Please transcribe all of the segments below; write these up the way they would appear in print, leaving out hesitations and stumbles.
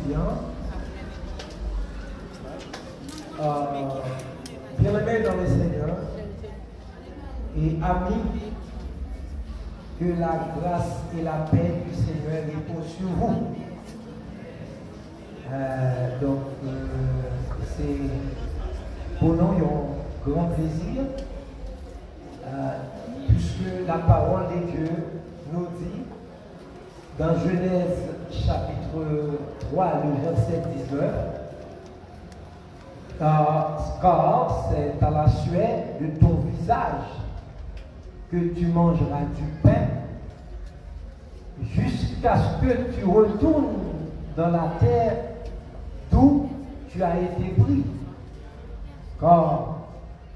bien. Bien-aimés dans le Seigneur et amis, que la grâce et la paix du Seigneur reposent sur vous. C'est pour nous un grand plaisir, puisque la parole de Dieu nous dit dans Genèse chapitre 3, le verset 19, car c'est à la sueur de ton visage que tu mangeras du pain, jusqu'à ce que tu retournes dans la terre d'où tu as été pris, car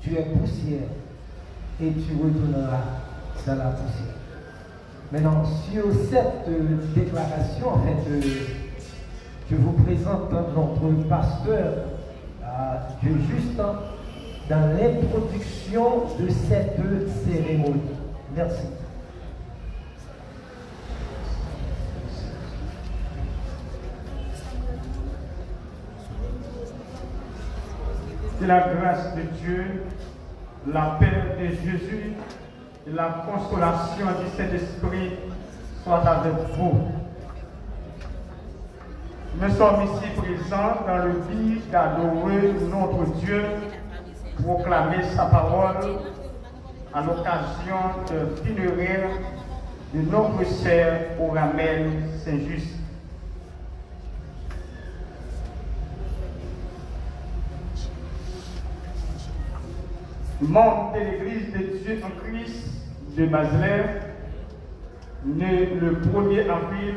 tu es poussière et tu retourneras dans la poussière. Maintenant, sur cette déclaration, en fait, je vous présente notre pasteur Dieu Juste dans l'introduction de cette cérémonie. Merci. Que la grâce de Dieu, la paix de Jésus et la consolation du Saint-Esprit soient avec vous. Nous sommes ici présents dans le but d'adorer notre Dieu, proclamer sa parole à l'occasion de funéraire de notre sœur Auramel Saint-Just. Membre de l'Église de Dieu en Christ de Basler, né le 1er avril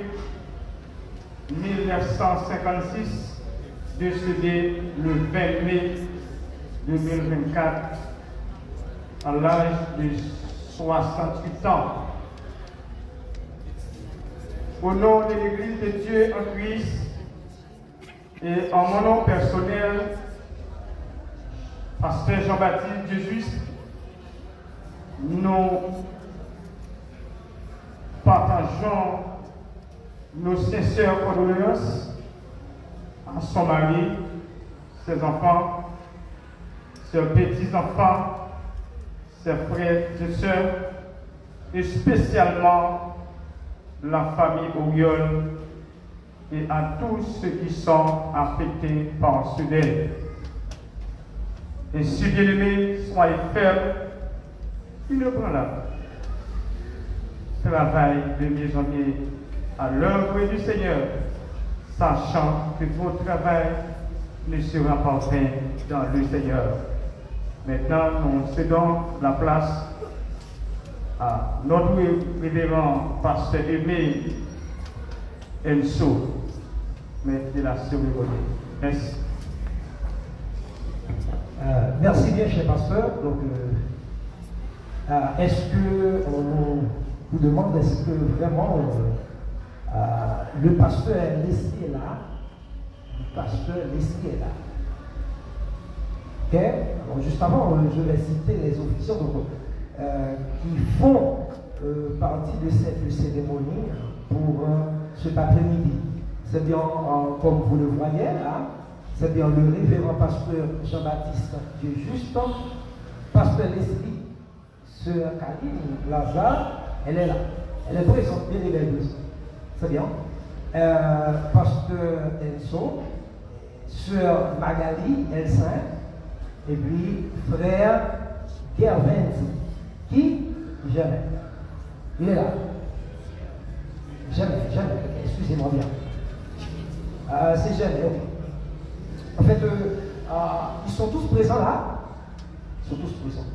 1956, décédé le 20 mai 2024 à l'âge de 68 ans. Au nom de l'Église de Dieu en Christ et en mon nom personnel, Pasteur Jean-Baptiste Dieu Juste, nous partageons nos sincères condoléances à son mari, ses enfants, ses petits-enfants, ses frères et sœurs, et spécialement la famille Auriol et à tous ceux qui sont affectés par ce deuil. Ainsi, bien-aimés, soyez fermes, inébranlables. Travail de mieux en mieux à l'œuvre du Seigneur, sachant que votre travail ne sera pas vain dans le Seigneur. Maintenant, nous cédons la place à notre révérend pasteur aimé Enso, maître de la cérémonie. Merci. Merci bien, cher pasteur. Donc, est-ce que on vous demande, est-ce que vraiment le pasteur Leslie est là? Le pasteur Leslie est là. Ok? Alors, juste avant, je vais citer les officiants qui font partie de cette cérémonie pour cet après-midi. C'est bien, comme vous le voyez là, c'est bien le révérend pasteur Jean-Baptiste Dieu Juste, pasteur Leslie, sœur Kaline Lazare, elle est là. Elle est présente, bien les deux. C'est bien. Pasteur Enso, sœur Magali Elsin, et puis frère Gerventi, qui jamais. Il est là. Jamais. Excusez-moi bien. C'est jamais, ok. En fait, ils sont tous présents là. Ils sont tous présents.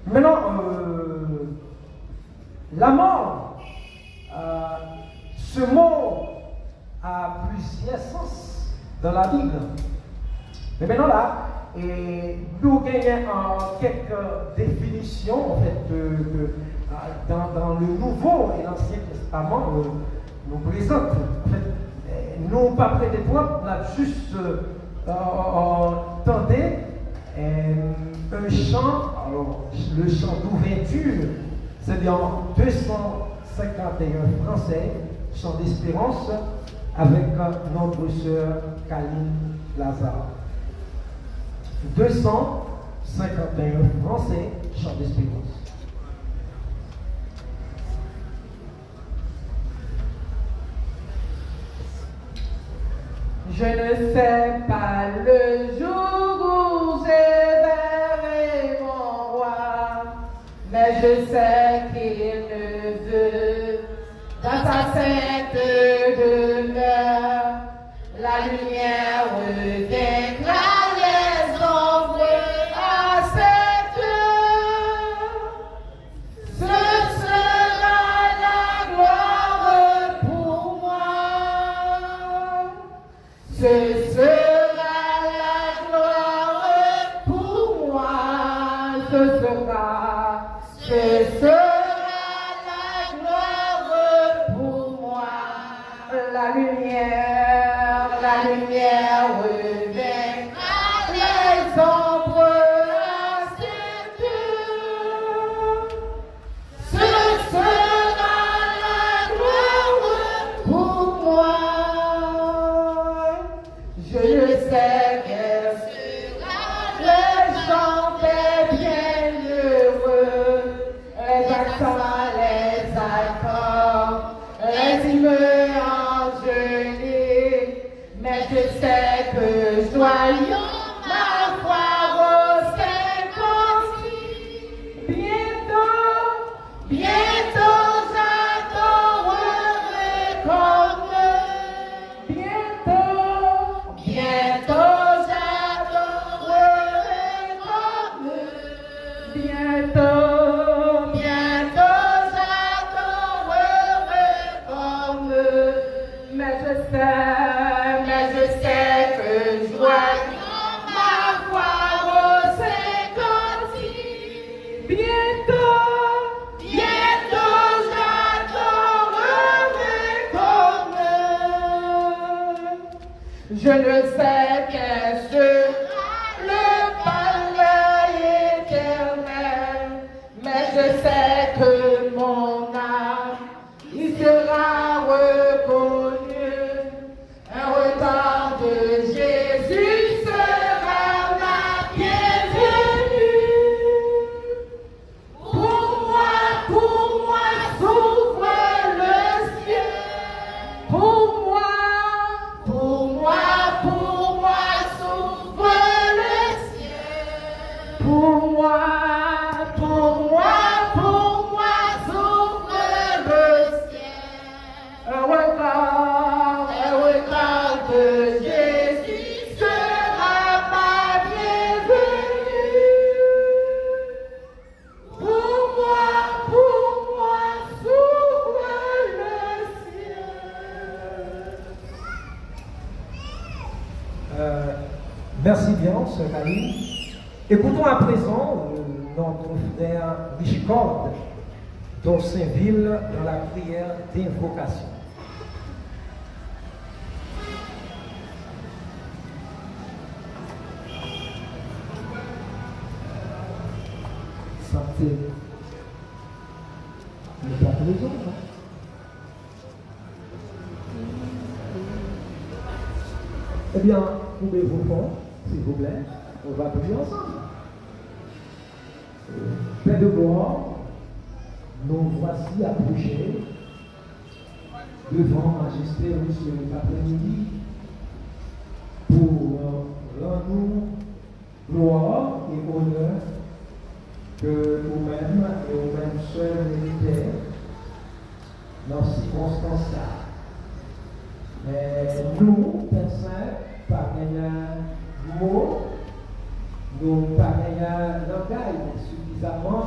Maintenant, la mort, ce mot a plusieurs sens dans la Bible. Mais maintenant là, nous gagnons quelques définitions en fait dans le Nouveau et l'Ancien Testament nous présente. En fait, nous pas près des toi, on a juste entendu un chant, alors le chant d'ouverture, c'est bien 251 français, chant d'espérance, avec notre sœur Kaline Lazare. 251 Français, chant d'espérance. Je ne sais pas le jour où je verrai mon roi, mais je sais qu'il ne veut dans sa sainte demeure. La lumière vaincra les ombres à cette heure. Ce sera la gloire pour moi. Ce sera la gloire pour moi. Ce sera la gloire pour moi. La lumière vaincra les ombres à cette heure. Ce sera la gloire pour moi. Je le sais qu'elle sera le chant des bienheureux, les accents, les accords, les hymnes engelés. Mais je sais que joyeux ma foi au Saint-Concile. Bientôt j'adorerai comme eux. Bientôt j'adorerai comme eux. Bientôt j'adorerai comme eux. Mais je sais que joignant ma foi au Saint-Concile. Bientôt j'adorerai comme eux. Je le sais qu'elle sera le palais éternel, mais je sais que mon âme y sera reconnue. Un retard de Jésus sera ma bienvenue. Pour moi, s'ouvre le ciel. Pour moi, s'ouvre le ciel. Pour moi, s'ouvre le ciel. Un retard de Jésus sera ma bienvenue. Pour moi, s'ouvre le ciel. Merci bien, sœur Kaline. Écoutons à présent notre frère Richcord d'Orsainville dans la prière d'invocation. Santé. Le pas tous les autres, hein? Eh bien, coupez vos fonds, s'il vous plaît. On va prier ensemble. Père de gloire, nous voici approchés devant Majesté ce après-midi pour rendre gloire et honneur que nous-mêmes et nous-mêmes seuls méritaient dans ces circonstances-là. Mais nous, Père Saint, par un mot, nous par un langage suffisamment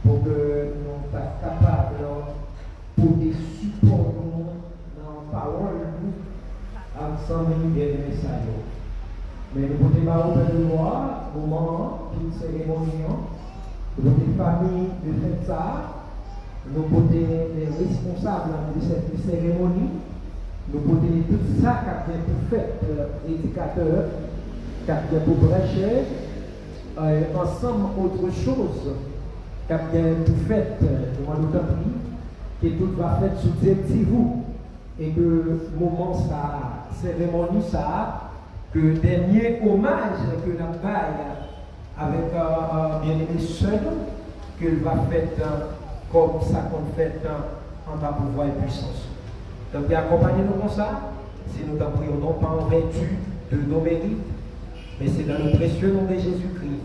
pour que nous soyons capables pour des supports dans la parole ensemble des messages. Mais nous pouvons faire de loi, moment, toute cérémonie, nous pouvons famille de faire ça, nous pouvons les responsables de cette cérémonie, nous pouvons tout ça qui a été pour faire l'éducateur, qui a été pour prêcher, ensemble autre chose qui a été pour faire, nous avons pris, que tout va faire sous directive et que moment ça, c'est vraiment nous ça, que dernier hommage que nous baille avec un bien-aimé seul, qu'il va faire comme ça qu'on fait en ta pouvoir et puissance. Donc, accompagnez-nous comme ça, si nous t'en prions, non pas en vertu de nos mérites, mais c'est dans le précieux nom de Jésus-Christ,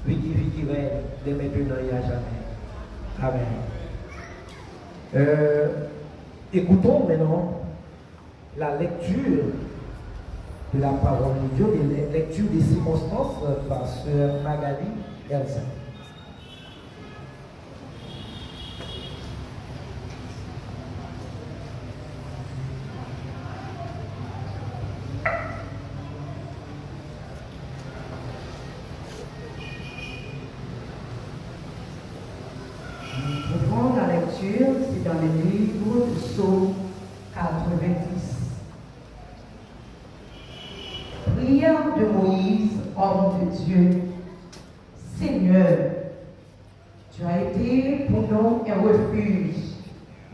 lui qui vit, qui règne, dès maintenant et à jamais. Amen. Écoutons maintenant la lecture de la parole de Dieu et la lecture des circonstances par Sœur Magali Elsa. Nous trouvons la lecture, c'est dans le livre du Psaume 90. Prière de Moïse, homme de Dieu. Seigneur, tu as été pour nous un refuge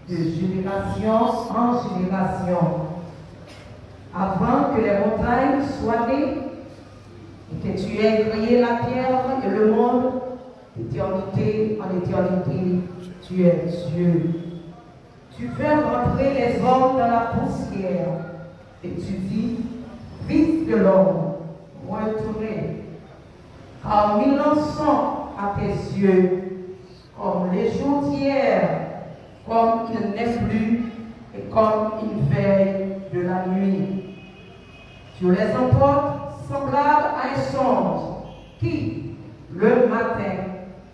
de génération en génération. Avant que les montagnes soient nées et que tu aies créé la terre et le monde, d'éternité en éternité, tu es Dieu. Tu fais rentrer les hommes dans la poussière et tu dis, Fils de l'homme, retournez, car 1000 ans sont à tes yeux, comme les jours d'hier, comme il n'est plus, et comme une veille de la nuit. Tu les emportes semblables à un songe, qui, le matin,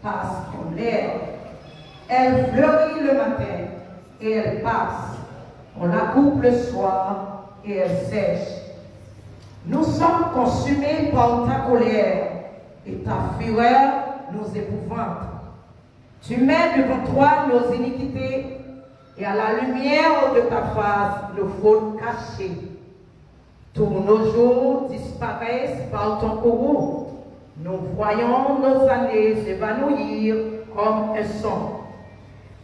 passe en l'air. Elle fleurit le matin, et elle passe. On la coupe le soir, et elle sèche. Nous sommes consumés par ta colère, et ta fureur nous épouvante. Tu mets devant toi nos iniquités, et à la lumière de ta face nos fautes cachées. Tous nos jours disparaissent par ton courroux. Nous voyons nos années s'évanouir comme un son.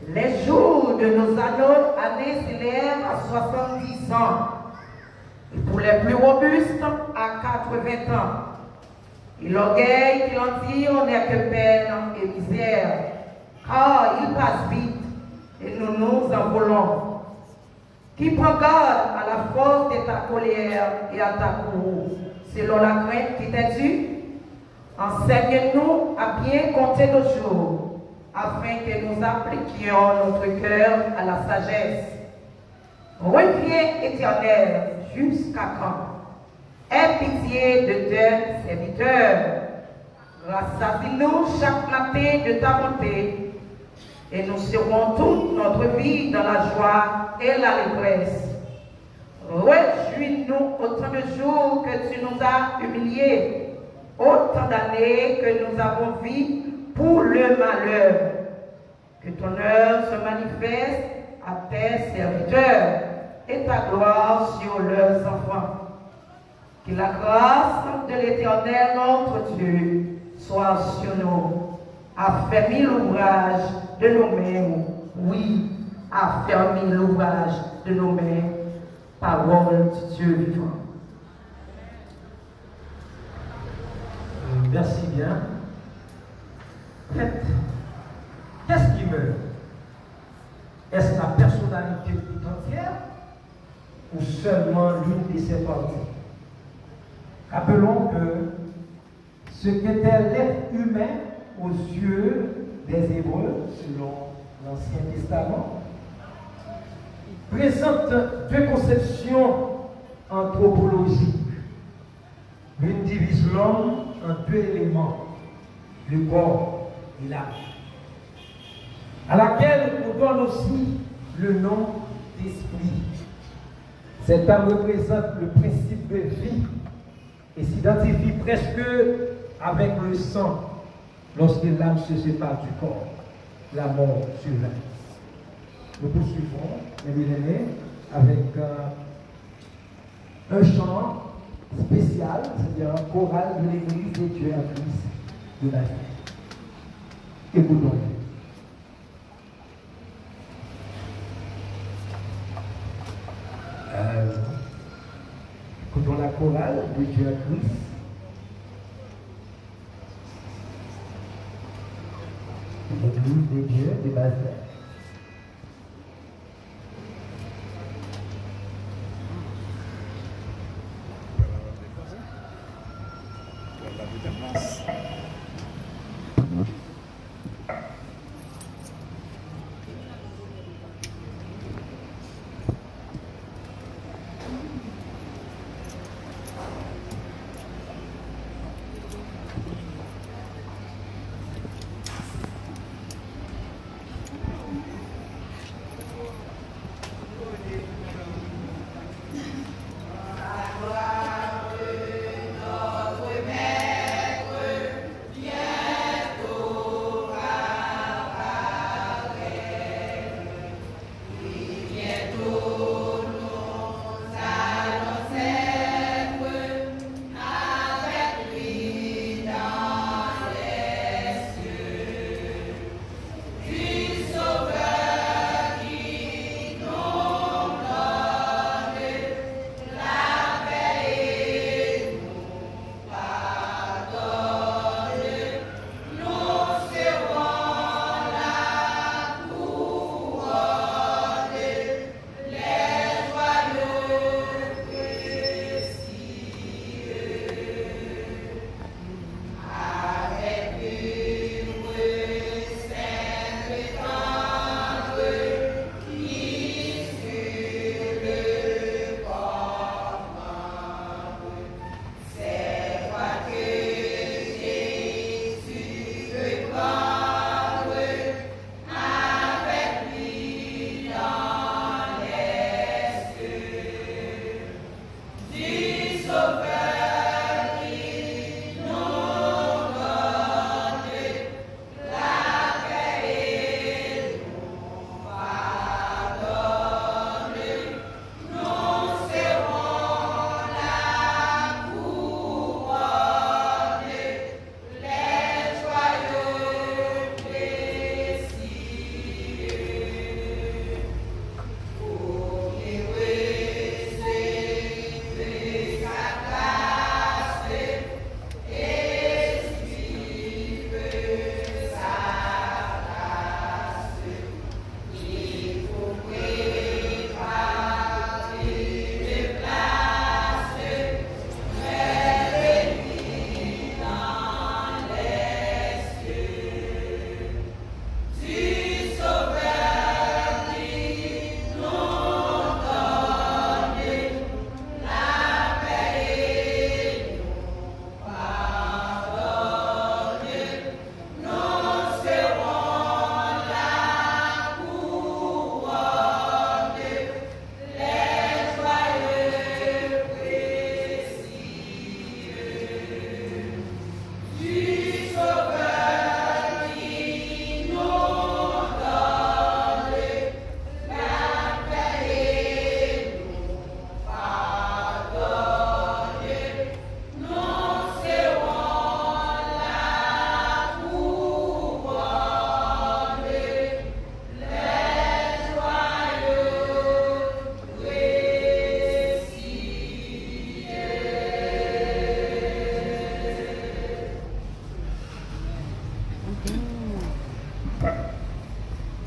Les jours de nos années s'élèvent à 70 ans. Et pour les plus robustes, à 80 ans. Et l'orgueil qui en tire n'est que peine et misère, car il passe vite et nous nous envolons. Qui prend garde à la force de ta colère et à ta cour, selon la crainte qui t'est due? Enseigne-nous à bien compter nos jours, afin que nous appliquions notre cœur à la sagesse. Reviens, Éternel, jusqu'à quand? Aie pitié de tes serviteurs. Rassasie-nous chaque matin de ta bonté, et nous serons toute notre vie dans la joie et l'allégresse. Réjouis-nous autant de jours que tu nous as humiliés, autant d'années que nous avons vécues pour le malheur. Que ton œuvre se manifeste à tes serviteurs et ta gloire sur leurs enfants. Que la grâce de l'Éternel notre Dieu soit sur nous. Affermis l'ouvrage de nos mains. Oui, affermis l'ouvrage de nos mains. Parole de Dieu vivant. Merci bien. En fait, qu'est-ce qui meurt? Est-ce la personnalité tout entière ou seulement l'une de ses parties? Rappelons que ce qu'était l'être humain aux yeux des Hébreux, selon l'Ancien Testament, présente deux conceptions anthropologiques. L'une divise l'homme en deux éléments, le corps et l'âme, à laquelle on donne aussi le nom d'esprit. Cette âme représente le principe de vie et s'identifie presque avec le sang lorsque l'âme se sépare du corps, la mort sur l'âme. Nous poursuivons, mes bien-aimés, avec un chant spécial, c'est-à-dire un choral de l'Église des Dieux à Christ de la vie. Écoutons. de Dieu en Christ. L'église des dieux de Basel.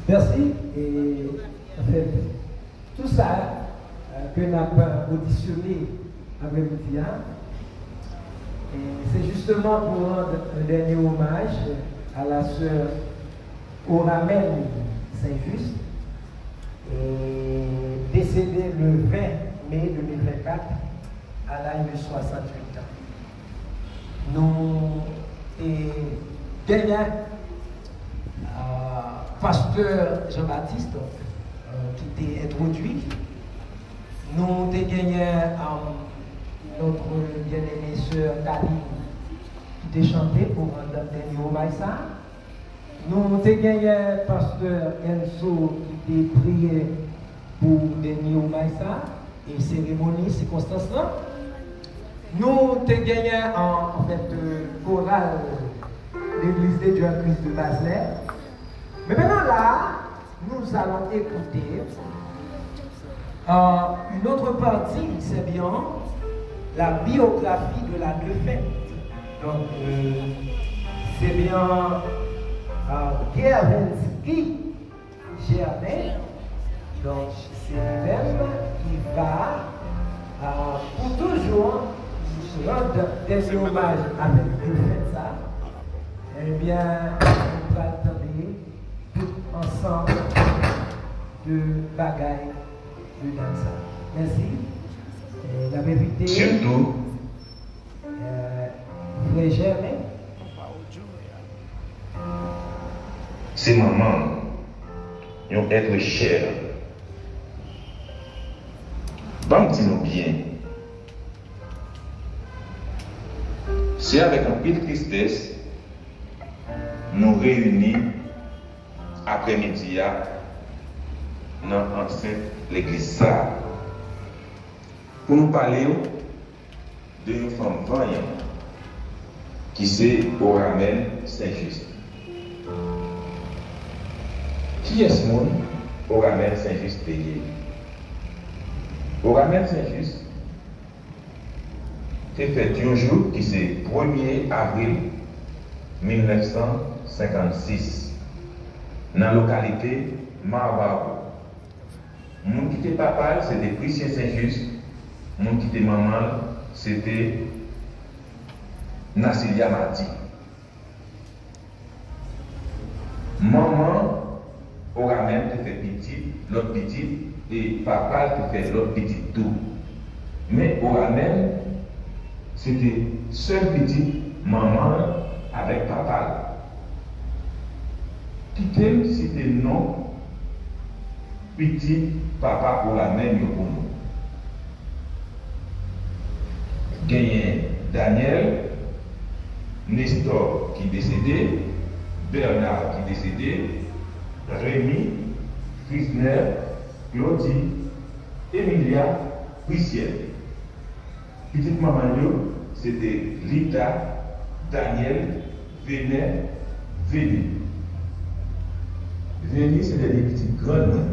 Merci. Et en fait, tout ça que nous avons auditionné avec vous, c'est justement pour rendre un dernier hommage à la sœur Oramel Saint-Just, décédée le 20 mai 2024 à l'âge de 68 ans. Nous gagnons pasteur Jean-Baptiste qui était introduit. Nous avons gagné notre bien-aimée sœur Kaline qui était chantée pour rendre un dernier hommage. Nous avons gagné pasteur Enzo qui était prié pour dernier hommage et cérémonie, circonstance là. Nous avons gagné en fait chorale l'église des dieux en Christ de Basel. Mais maintenant là, nous allons écouter une autre partie, c'est bien, la biographie de la Defette. Donc, c'est bien Gerwinski Germain. Donc, c'est lui-même qui va pour toujours rendre des hommages avec Defette ça. Eh bien, on va attendre tout ensemble de bagailles de danse. Merci. La vérité. Surtout. Frère Germain. C'est maman. Ils ont être cher. Bon, dis-nous bien. C'est avec un peu de tristesse nous réunis après-midi dans l'enceinte l'église ça pour nous parler de une femme vaillante qui c'est Oramel Saint-Just. Qui est ce monde Oramel Saint-Just payé? Oramel Saint-Just c'est fait un jour qui c'est 1er avril 1956 dans la localité Marbaro. Mon qui était papa, c'était Christian Saint-Just. Mon qui était maman, c'était Nassilia Mati. Maman aura même fait petit, l'autre petit, et papa fait l'autre petit tout. Mais aura même, c'était seul petit, maman avec papa. Qui t'aime, c'était non, petit papa pour la même pour nous. Gagné Daniel, Nestor qui est décédé, Bernard qui est décédé, Rémi, Christner, Claudie, Emilia, Christienne. Petite maman, c'était Lita, Daniel, Véné, Véné. Véné, c'était des petites grandes.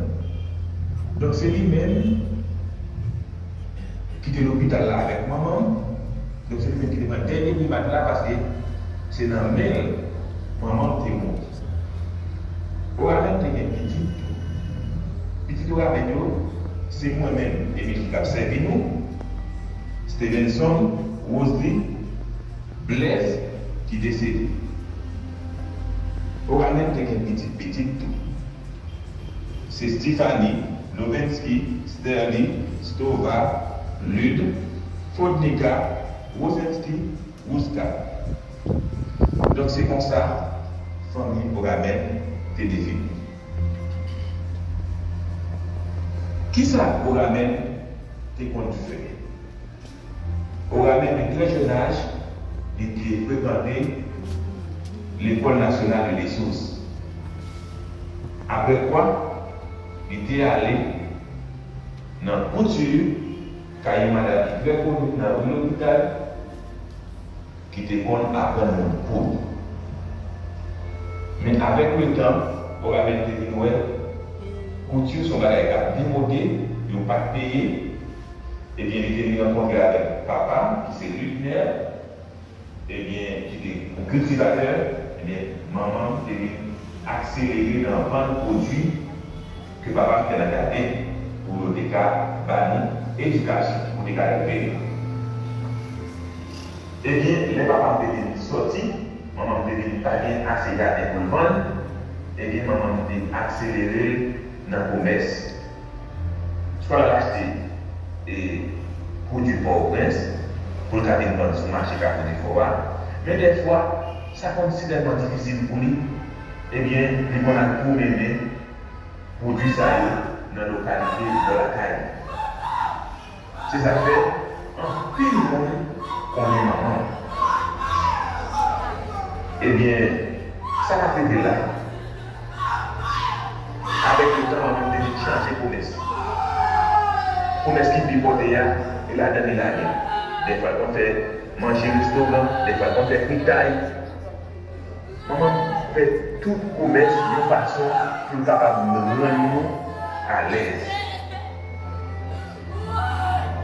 Donc c'est lui-même qui était à l'hôpital là avec maman. Donc c'est lui-même qui était le dernier qui là parce que c'est dans le mail, maman était morte. Au même petit, petit c'est moi-même, Émile qui a servi nous, Stevenson, Rosalie, Blaise qui décédé. Au même petit tout. C'est Stéphanie, Lovensky, Sterling, Stova, Lude, Fodnika, Rosensky, Wuska. Donc c'est comme ça, famille Oramel t'est définie. Qui ça Oramel t'est conduit? Oramel, de très jeune âge, il était fréquenté l'école nationale des sources. Après quoi, il était allé dans la couture, quand il m'a dit très connu dans l'hôpital, qui était bon après mon cours. Mais avec le temps, on a été dit Noël, couture son bagage a démodé, ils n'ont pas payé. Et bien, il était venu rencontrer avec papa, qui c'est Lutner, et bien, qui était un cultivateur, et bien, maman était venue accélérer dans le vente de produits que papa était gardé pour le déca, banni, éducation, pour le déca élevé. Eh bien, les papas étaient sortis, maman était venue pas bien assez gardé pour le vendre, et bien, maman était accélérée dans le commerce. Soit l'acheter et produits pour le prince, pour le garder dans le marché car pour des fois. Mais des fois, ça considère difficile pour lui. Eh bien, il va tout aimer produit ça dans la localité de la caille. C'est ça fait un pile qu'on est maman. Eh bien, ça va faire de là. Avec le temps, on va changer de commerce. Commerce qui pipote et la donne l'année. Des fois, on fait manger au restaurant, des fois, on fait fritaille. Maman fait tout commerce de façon pour capable de nous rendre à l'aise.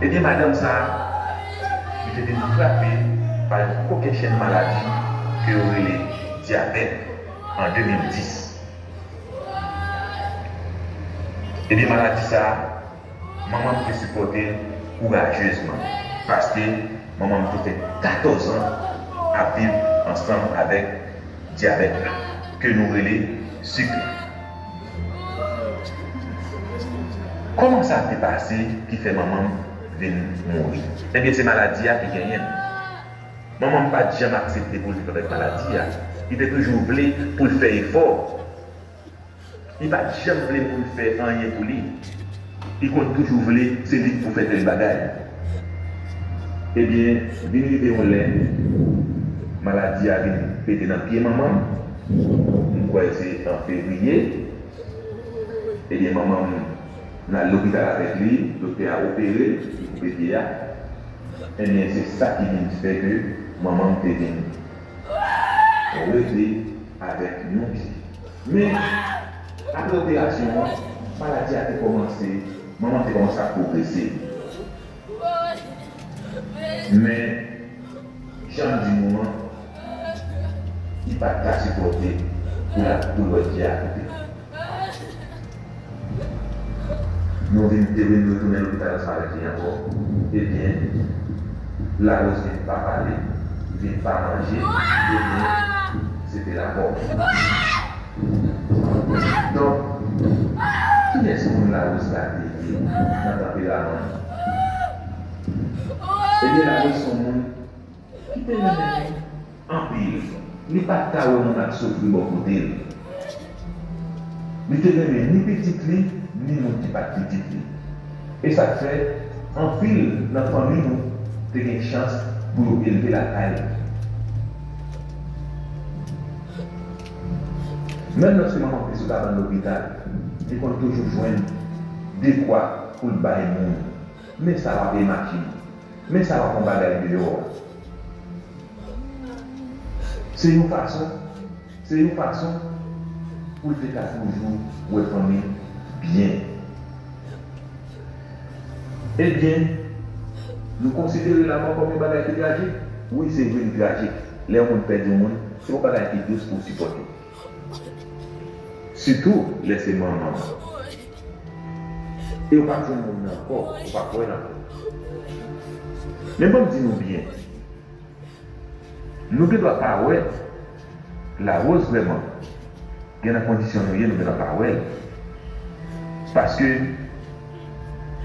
Et bien, madame, ça, j'étais frappé par une coquette chaîne maladie que aurait les diabète en 2010. Et bien maladie ça, maman peut supporter courageusement parce que maman me fait 14 ans à vivre ensemble avec diabète que nous relais sucre. Comment ça s'est passé qui fait maman venir mourir? Eh bien, c'est maladie qui gagne. Maman n'a pas jamais accepté pour le faire avec maladie. Il était toujours voulu pour le faire effort. Il n'a pas jamais voulu pour le faire rien pour lui. Il compte toujours voulu, c'est lui pour faire des bagages. Eh bien, venir de lait, maladie a venu péter dans le pied maman. Je crois que c'est en février. Eh bien, maman dans l'hôpital avec lui, le docteur a opéré, il coupé pied. Et bien c'est ça qui vient faire que maman était venue rester avec nous. Mais après l'opération, la maladie a commencé, maman a commencé à progresser. Mais Jean du moment, il n'a pas supporté pour la douleur qui est à côté. Nous venons retourner à l'hôpital avec lui encore. Eh bien, la rose ne vient pas parler, ne vient pas manger. Eh bien, c'était la mort. Donc, qui est-ce que la rose a dit dans la pédale? Eh bien, la rose, son monde, qui peut le mettre en pile. Il n'est pas de cas où on a souffert beaucoup d'elle. Il ne te met ni petit lit, ni mon petit pas petit lit. Et ça fait, en pile, dans la famille, nous avons une chance pour élever la taille. Même lorsque maman est dans l'hôpital, il faut toujours joindre des quoi pour le bailler le monde. Mais ça va des machines. Mais ça va combattre les dehors. C'est une façon pour te faire toujours ou être famille bien. Eh bien, nous considérons la mort comme une bagarre tragique. Oui, c'est une tragique. Les gens perdent du monde, c'est une bagarre qui est douce pour supporter. Surtout, laissez-moi maman. Et on va faire le monde encore, on va faire encore. Mais bon, dis-nous bien. Nous ne devons pas ouais la rose vraiment. Il y a une condition nous ne devons pas ouais. Parce que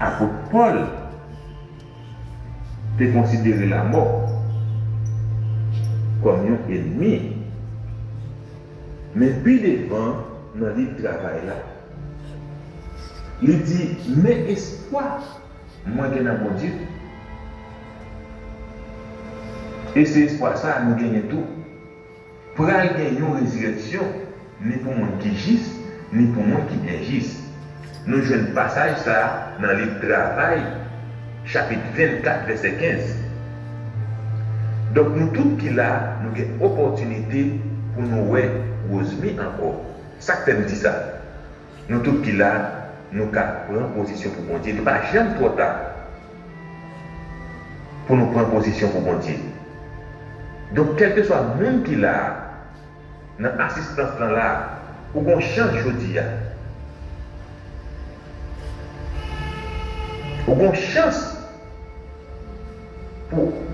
apôtre Paul te considéré la mort comme un ennemi. Mais puis devant dans le livre de travail là, il dit mais espoir, moi j'ai un bon Dieu. Et c'est espoir ça, nous gagnons tout. Pour aller gagner une résurrection, ni pour monde qui gisse, ni pour monde qui agisse. Nous jouons un passage ça dans le livre de travail, chapitre 24, verset 15. Donc nous tous qui là, nous avons une opportunité pour nous voir Rosemi encore. Ça que nous dit ça. Nous tous qui là, nous avons pris position pour bon Dieu. Il n'est pas jamais trop tard pour nous prendre position pour bon Dieu. Donc, quel que soit le monde qui l'a, dans l'assistance là, ou qu'on change aujourd'hui, ou qu'on chance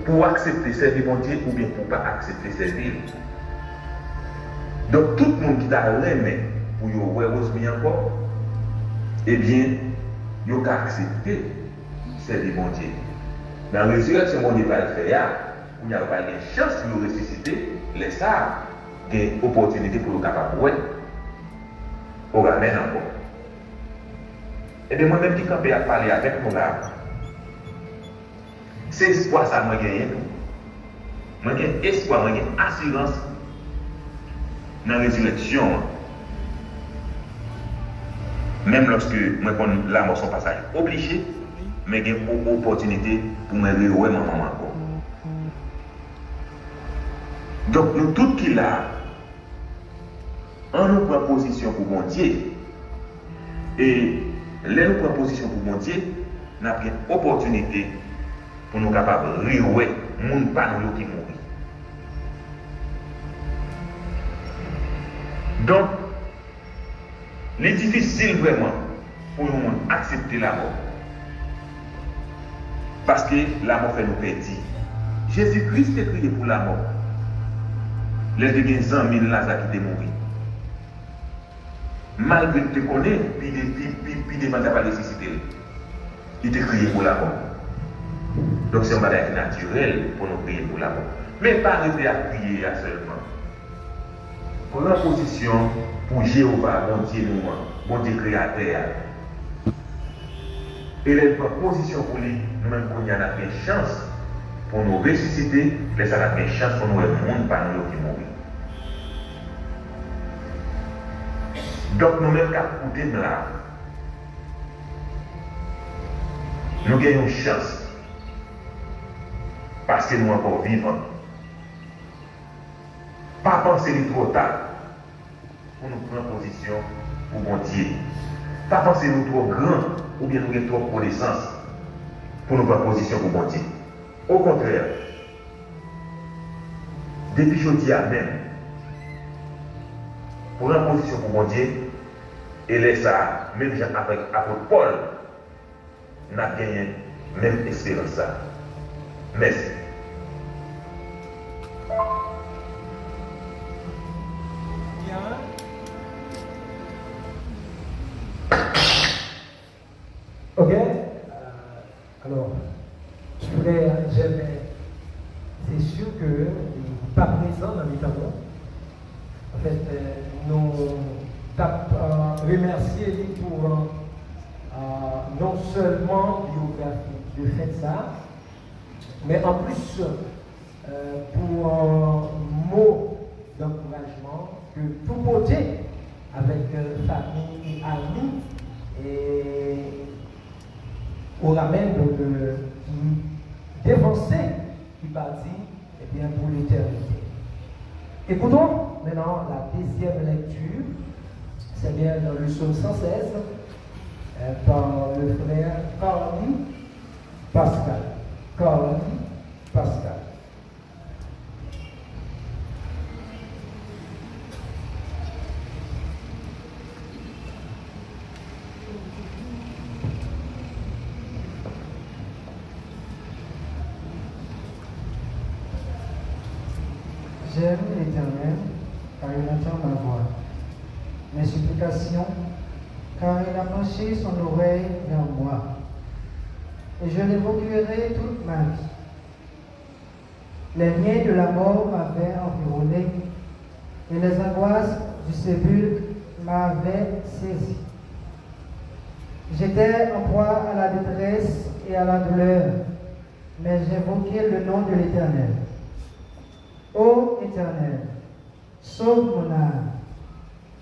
pour accepter servir mon Dieu ou bien pour ne pas accepter servir. Donc, tout le monde qui t'a remis pour y voir Rosemi encore, eh bien, il a accepté servir mon Dieu. Dans la résurrection, mon Dieu va le faire. Il n'y a pas de chance de ressusciter, les ça, il y a une opportunité pour le capable de on ramène encore. Et de moi-même qui campé à parler avec mon gars, c'est espoir ça, moi j'ai moi j'ai espoir, moi j'ai assurance dans la résurrection. Même lorsque moi prends la mort son passage obligé, mais j'ai une opportunité pour me réveiller ma maman encore. Donc nous tous qui là, on nous prend position pour mon Dieu. Et là nous prend position pour mon Dieu, nous avons une opportunité pour nous capables de rire monde pas nous qui mourir. Donc, c'est difficile vraiment pour nous accepter la mort. Parce que la mort fait nous perdre. Jésus-Christ est crié pour la mort. Les deux 100 000 Lazare qui étaient morts. Malgré que tu connais, puis demande à pas nécessité. Il était crié pour la mort. Donc c'est un bagage naturel pour nous prier pour la mort. Mais pas rester à prier seulement. Pour la position pour Jéhovah, mon Dieu, mon Dieu créateur. Et les positions pour lui, nous-mêmes, qu'on y a fait chance pour nous ressusciter, mais ça a fait chance pour nous le monde par nous qui mourir. Donc nous-mêmes, qu'à côté de là, nous gagnons chance parce que nous sommes encore vivants. Pas penser les trop tard pour nous prendre position pour bon Dieu. Pas penser nous trop grands ou bien nous avons trop de connaissances pour nous prendre position pour bon Dieu. Au contraire, depuis jeudi à même, pour prendre position pour bon Dieu, et laisse ça, même avec apôtre Paul, n'a gagné même espérance. Merci. Ok. Alors, c'est sûr que il n'est pas présent dans les tableaux. En fait, nous remercier pour non seulement biographie de fait ça, mais en plus pour un mot d'encouragement que tout côté avec famille et amis et on ramène qui dévancé qui partit et bien pour l'éternité. Écoutons maintenant la deuxième lecture, c'est bien dans le psaume 116 par le frère Carly Pascal. Carly Pascal. J'aime l'Éternel, car il entend ma voix, mes supplications, car il a penché son oreille vers moi, et je l'évoquerai toute ma vie. Les liens de la mort m'avaient environné, et les angoisses du sépulcre m'avaient saisi. J'étais en proie à la détresse et à la douleur, mais j'invoquais le nom de l'Éternel. Ô Éternel, sauve mon âme.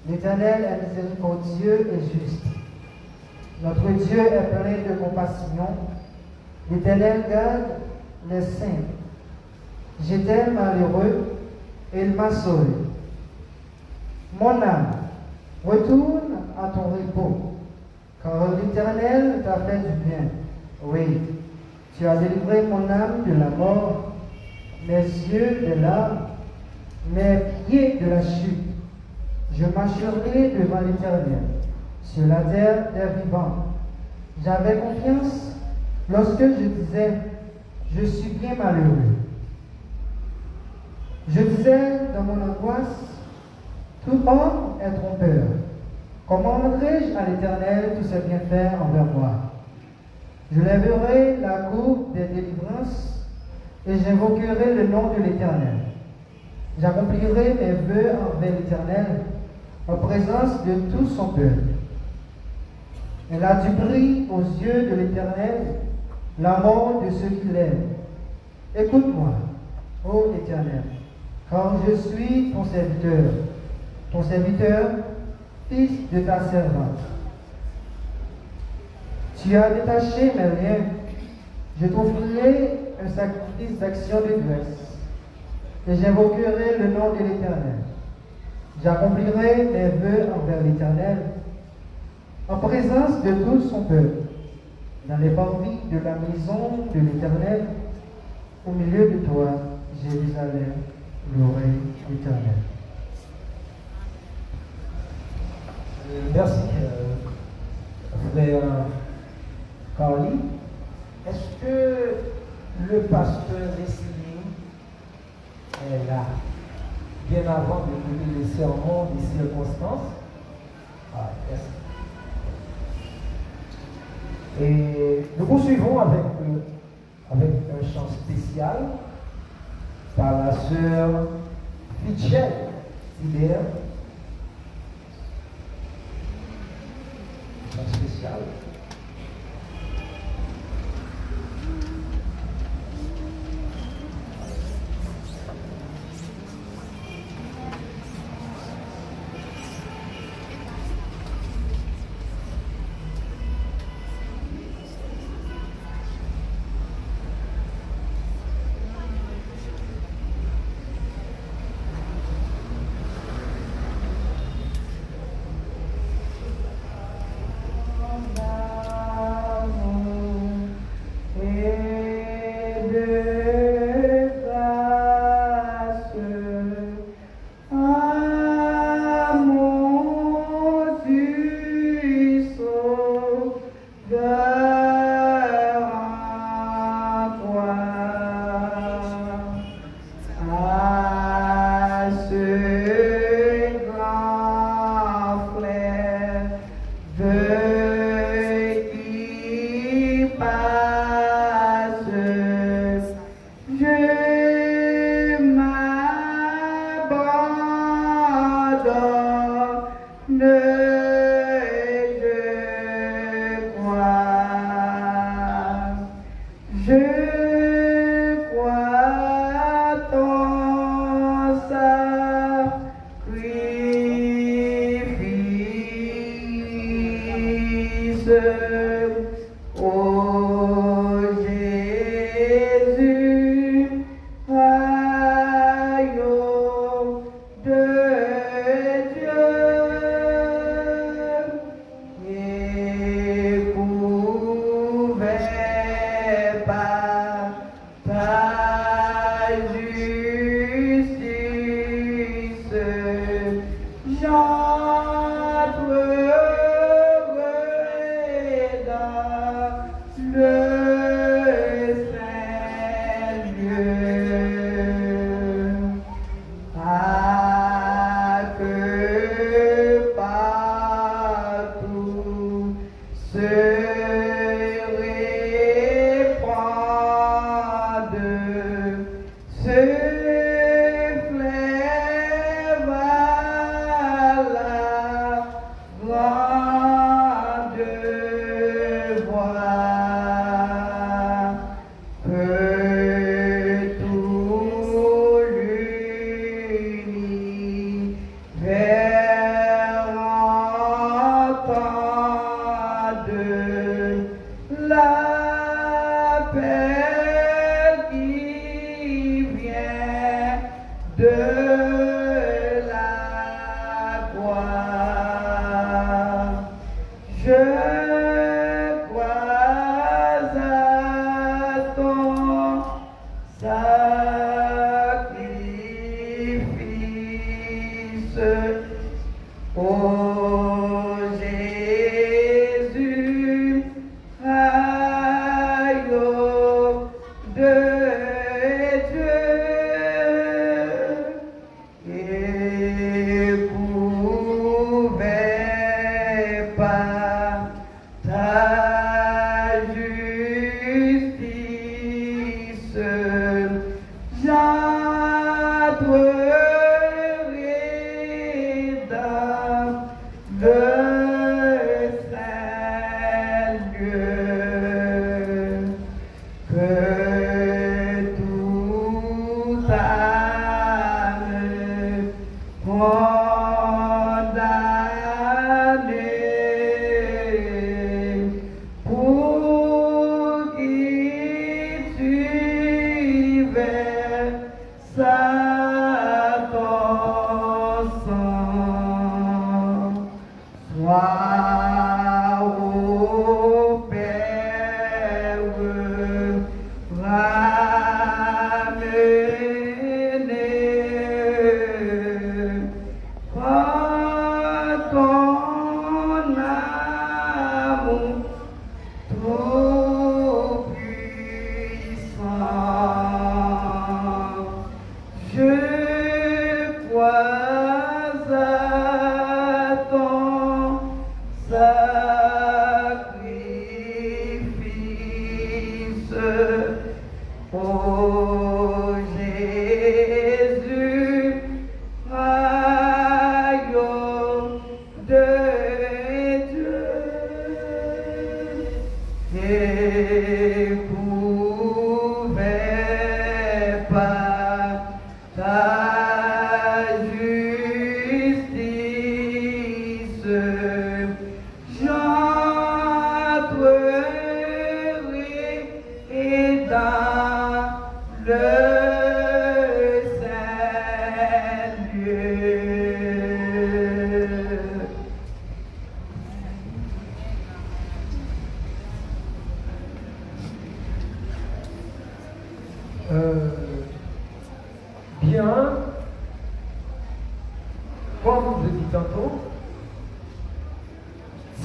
L'Éternel est miséricordieux et juste. Notre Dieu est plein de compassion. L'Éternel garde les saints. J'étais malheureux et il m'a sauvé. Mon âme, retourne à ton repos, car l'Éternel t'a fait du bien. Oui, tu as délivré mon âme de la mort, mes yeux de l'âme, mes pieds de la chute. Je marcherai devant l'Éternel, sur la terre des vivants. J'avais confiance lorsque je disais, je suis bien malheureux. Je disais dans mon angoisse, tout homme est trompeur. Comment rendrai-je à l'Éternel tous ses bienfaits envers moi? Je lèverai la coupe des délivrances et j'invoquerai le nom de l'Éternel. J'accomplirai mes vœux envers l'Éternel en présence de tout son peuple. Elle a du prix aux yeux de l'Éternel la mort de ceux qui l'aiment. Écoute-moi, ô Éternel, car je suis ton serviteur, fils de ta servante. Tu as détaché mes liens, je t'offrirai un sacrifice d'action de grâce, et j'invoquerai le nom de l'Éternel. J'accomplirai mes vœux envers l'Éternel, en présence de tout son peuple, dans les parvis de la maison de l'Éternel. au milieu de toi, Jérusalem, l'oreille éternelle. Merci, frère Carly. Est-ce que le pasteur Leslie est là, bien avant de donner les sermons des circonstances? Ah, merci. Et nous poursuivons avec un chant spécial par la sœur Fitchel Hubert. Chant spécial.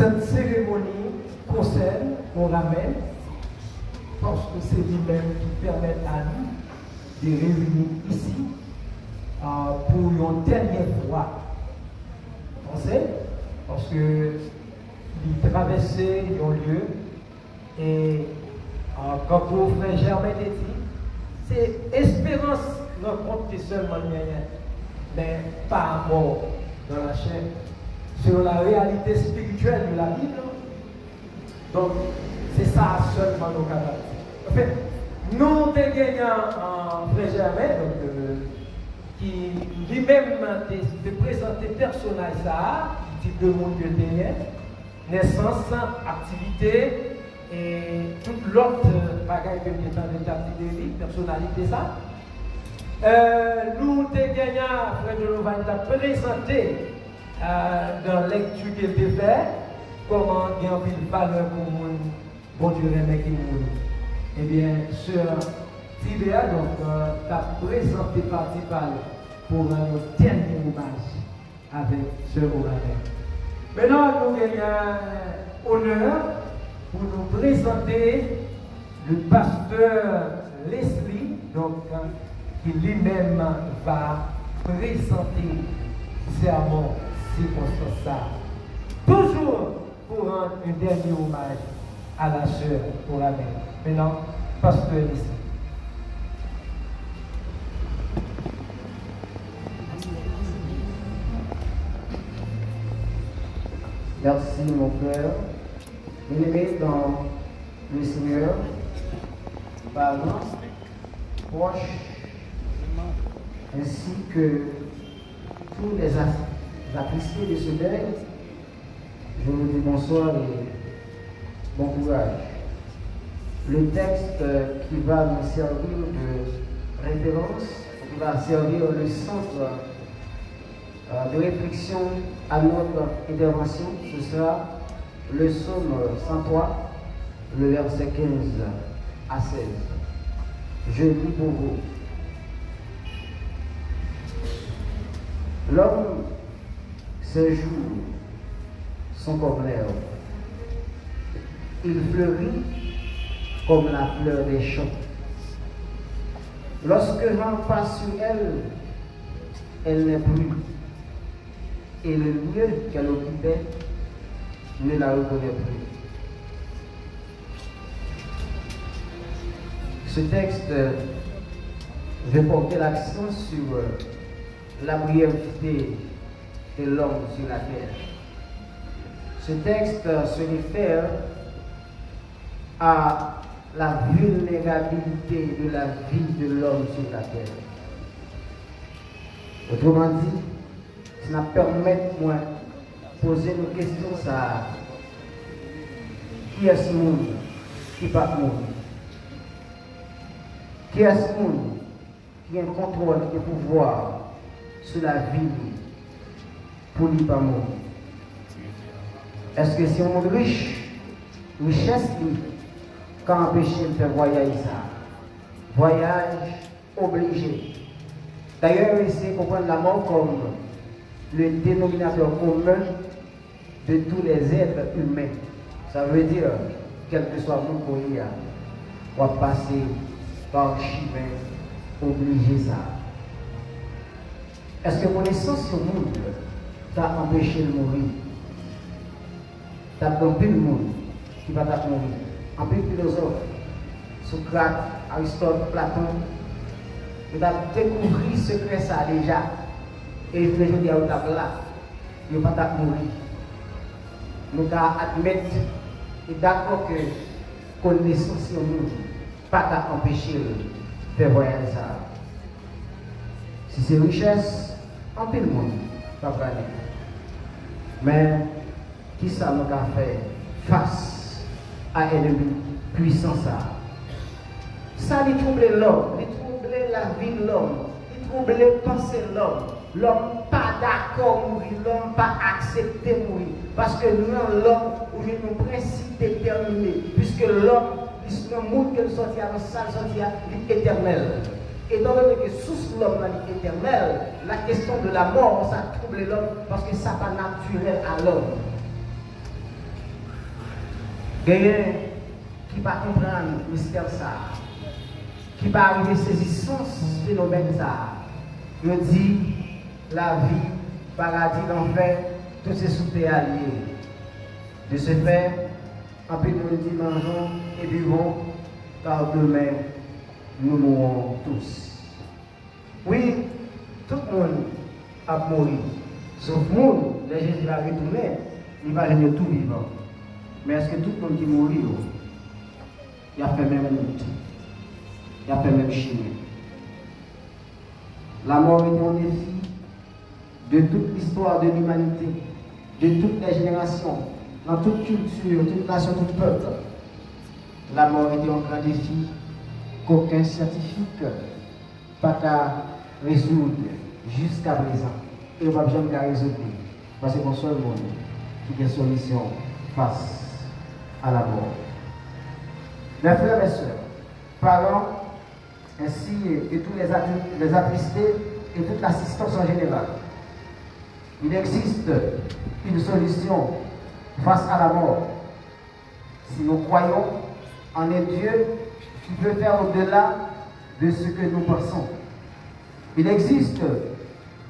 cette cérémonie concerne, on ramène, parce que c'est lui-même qui permet à nous de réunir ici pour une dernière fois. On sait, parce que il traversait un lieu et comme le frère Germain a dit, c'est espérance rencontre seulement mais pas mort dans la chair, sur la réalité spirituelle de la Bible. Donc, c'est ça seulement nos capables. En fait, nous avons gagné un frère Germain, qui lui-même de présenter personnage ça, type de monde que tu naissance, activité et toute l'autre bagaille que nous avons de vie, personnalité ça. Nous avons gagné, frère de Louvain, de présenter dans la lecture qu'il a fait, comment il y a une valeur pour le monde, bon Dieu, les qui mourent. Eh bien, sœur Tibéa, donc, tu as présenté partie par pour un dernier hommage avec sœur Oranel. Maintenant, nous avons honneur pour nous présenter le pasteur Leslie, donc, qui lui-même va présenter sermon circonstance. Toujours pour rendre un dernier hommage à la sœur Oranel. Maintenant, pasteur Leslie. Merci mon frère, bien-aimé dans le Seigneur, parents, proches, ainsi que tous les attristés de ce deuil. Je vous dis bonsoir et bon courage. Le texte qui va nous servir de référence, qui va servir le centre de réflexion à notre intervention, ce sera le psaume 103, le verset 15 à 16. Je lis pour vous. L'homme, ses jours sont comme l'herbe. Il fleurit comme la fleur des champs. Lorsque vent passe sur elle, elle n'est plus. Et le lieu qu'elle occupait ne la reconnaît plus. Ce texte veut porter l'accent sur la brièveté de l'homme sur la terre. Ce texte se réfère à la vulnérabilité de la vie de l'homme sur la terre. Autrement dit, ça permet moi de poser une question ça. Qui est ce monde qui pas monde? Qui est ce monde qui a un contrôle et pouvoir sur la vie pour lui pas monde? Est-ce que c'est un monde riche, richesse lui, quand empêcher de faire voyager ça? Voyage obligé. D'ailleurs, essayer de comprendre la mort comme le dénominateur commun de tous les êtres humains. Ça veut dire, quel que soit mon pays, on va passer par le chemin obligé ça. Est-ce que mon essence au monde t'a empêché de mourir? T'as trompé le monde qui va mourir. En plus, philosophe, Socrate, Aristote, Platon, tu as découvert ce secret ça déjà. Et je veux dire, là, il ne va pas mourir. Nous devons admettre et d'accord que connaissance sur nous, pas empêcher de faire voyager ça. Si c'est richesse, en peu le monde, pas vrai. Mais, qui ça nous a fait face à l'ennemi puissant ça? Ça lui trouble l'homme, lui trouble la vie de l'homme, lui trouble les pensées de l'homme. L'homme pas d'accord mourir, l'homme pas accepté mourir. Parce que nous, l'homme, où j'ai un principe déterminé, puisque l'homme, le monde qu'il sortira, le sale sortira, il est éternel. Étant donné que sous l'homme est éternel, la question de la mort, ça trouble l'homme parce que ça n'est pas naturel à l'homme. Quelqu'un qui va comprendre le mystère ça, qui va arriver à saisir ce phénomène ça, je dis la vie, paradis, l'enfer, tout c'est sous terre allié. De ce fait, en plus nous dit mangeons et buvons, car demain nous mourrons tous. Oui, tout le monde a mouru, sauf nous, le Jésus va retourner, il va gagner tout vivant. Mais est-ce que tout le monde qui mourut, il a fait même lutte, il a fait même chimie? La mort est un défi de toute l'histoire de l'humanité, de toutes les générations, dans toute culture, toute nation, tout peuple. La mort est un grand défi qu'aucun scientifique n'a pas résoudre jusqu'à présent. Et on ne va jamais résoudre. Parce que c'est le seul monde qui a une solution face à la mort. Mes frères et sœurs, parents, ainsi que tous les attristés et toute l'assistance en général, il existe une solution face à la mort. Si nous croyons en un Dieu qui peut faire au-delà de ce que nous pensons. Il existe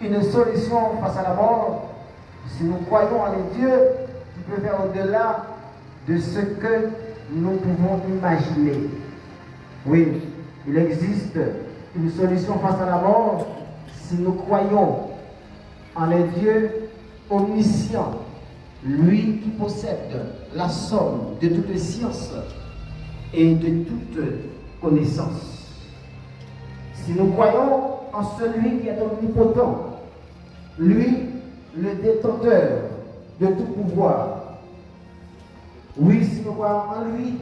une solution face à la mort si nous croyons en un Dieu qui peut faire au-delà de ce que nous pouvons imaginer. Oui, il existe une solution face à la mort si nous croyons en un Dieu omniscient, lui qui possède la somme de toute science et de toute connaissance. Si nous croyons en celui qui est omnipotent, lui, le détenteur de tout pouvoir. Oui, si nous croyons en lui,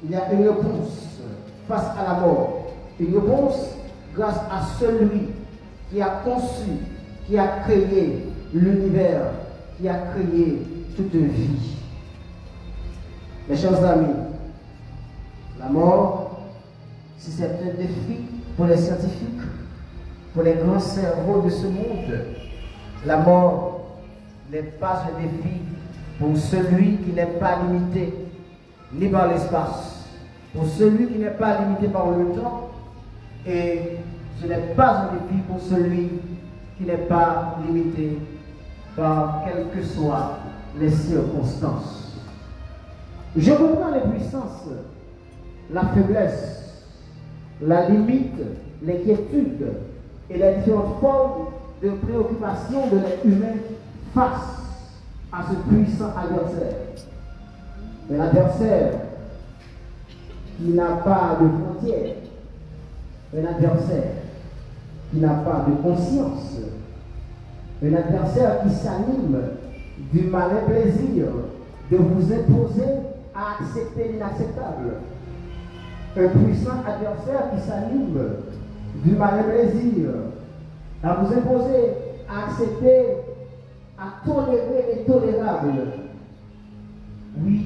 il y a une réponse face à la mort. Une réponse grâce à celui qui a conçu, qui a créé l'univers, qui a créé toute vie. Mes chers amis, la mort, si c'est un défi pour les scientifiques, pour les grands cerveaux de ce monde, la mort n'est pas un défi pour celui qui n'est pas limité ni par l'espace, pour celui qui n'est pas limité par le temps, et ce n'est pas un défi pour celui qui n'est pas limité par quelles que soient les circonstances. Je comprends les puissances, la faiblesse, la limite, l'inquiétude et les différentes formes de préoccupation de l'être humain face à ce puissant adversaire. Mais l'adversaire qui n'a pas de frontières, un adversaire qui n'a pas de conscience, un adversaire qui s'anime du malin plaisir de vous imposer à accepter l'inacceptable, un puissant adversaire qui s'anime du malin plaisir à vous imposer à accepter, à tolérer l'intolérable. Oui,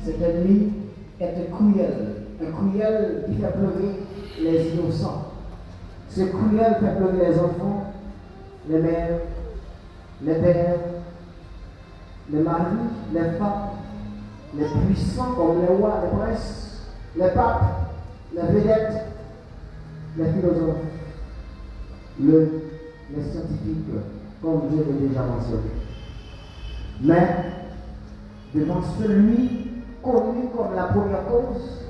cet ennemi est un cruel qui fait pleurer les innocents. Ce cruel fait pleurer les enfants, les mères, les pères, les maris, les femmes, les puissants comme les rois, les princes, les papes, les vedettes, les philosophes, les scientifiques, comme je l'ai déjà mentionné. Mais, devant celui connu comme la première cause,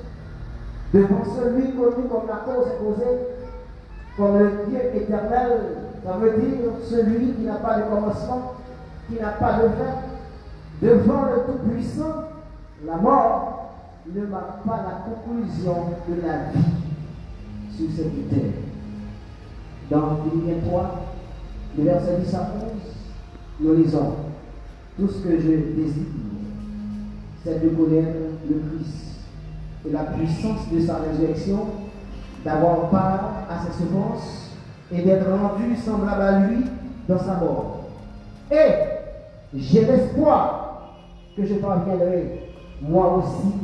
devant celui connu comme la cause imposée, comme le Dieu éternel, ça veut dire celui qui n'a pas de commencement, qui n'a pas de fin, devant le Tout-Puissant, la mort ne marque pas la conclusion de la vie sur cette terre. Dans Philippiens 3, le verset 10 à 11, nous lisons: tout ce que je désire, c'est de connaître le Christ et la puissance de sa résurrection, d'avoir part à ses souffrances et d'être rendu semblable à lui dans sa mort. Et j'ai l'espoir que je parviendrai moi aussi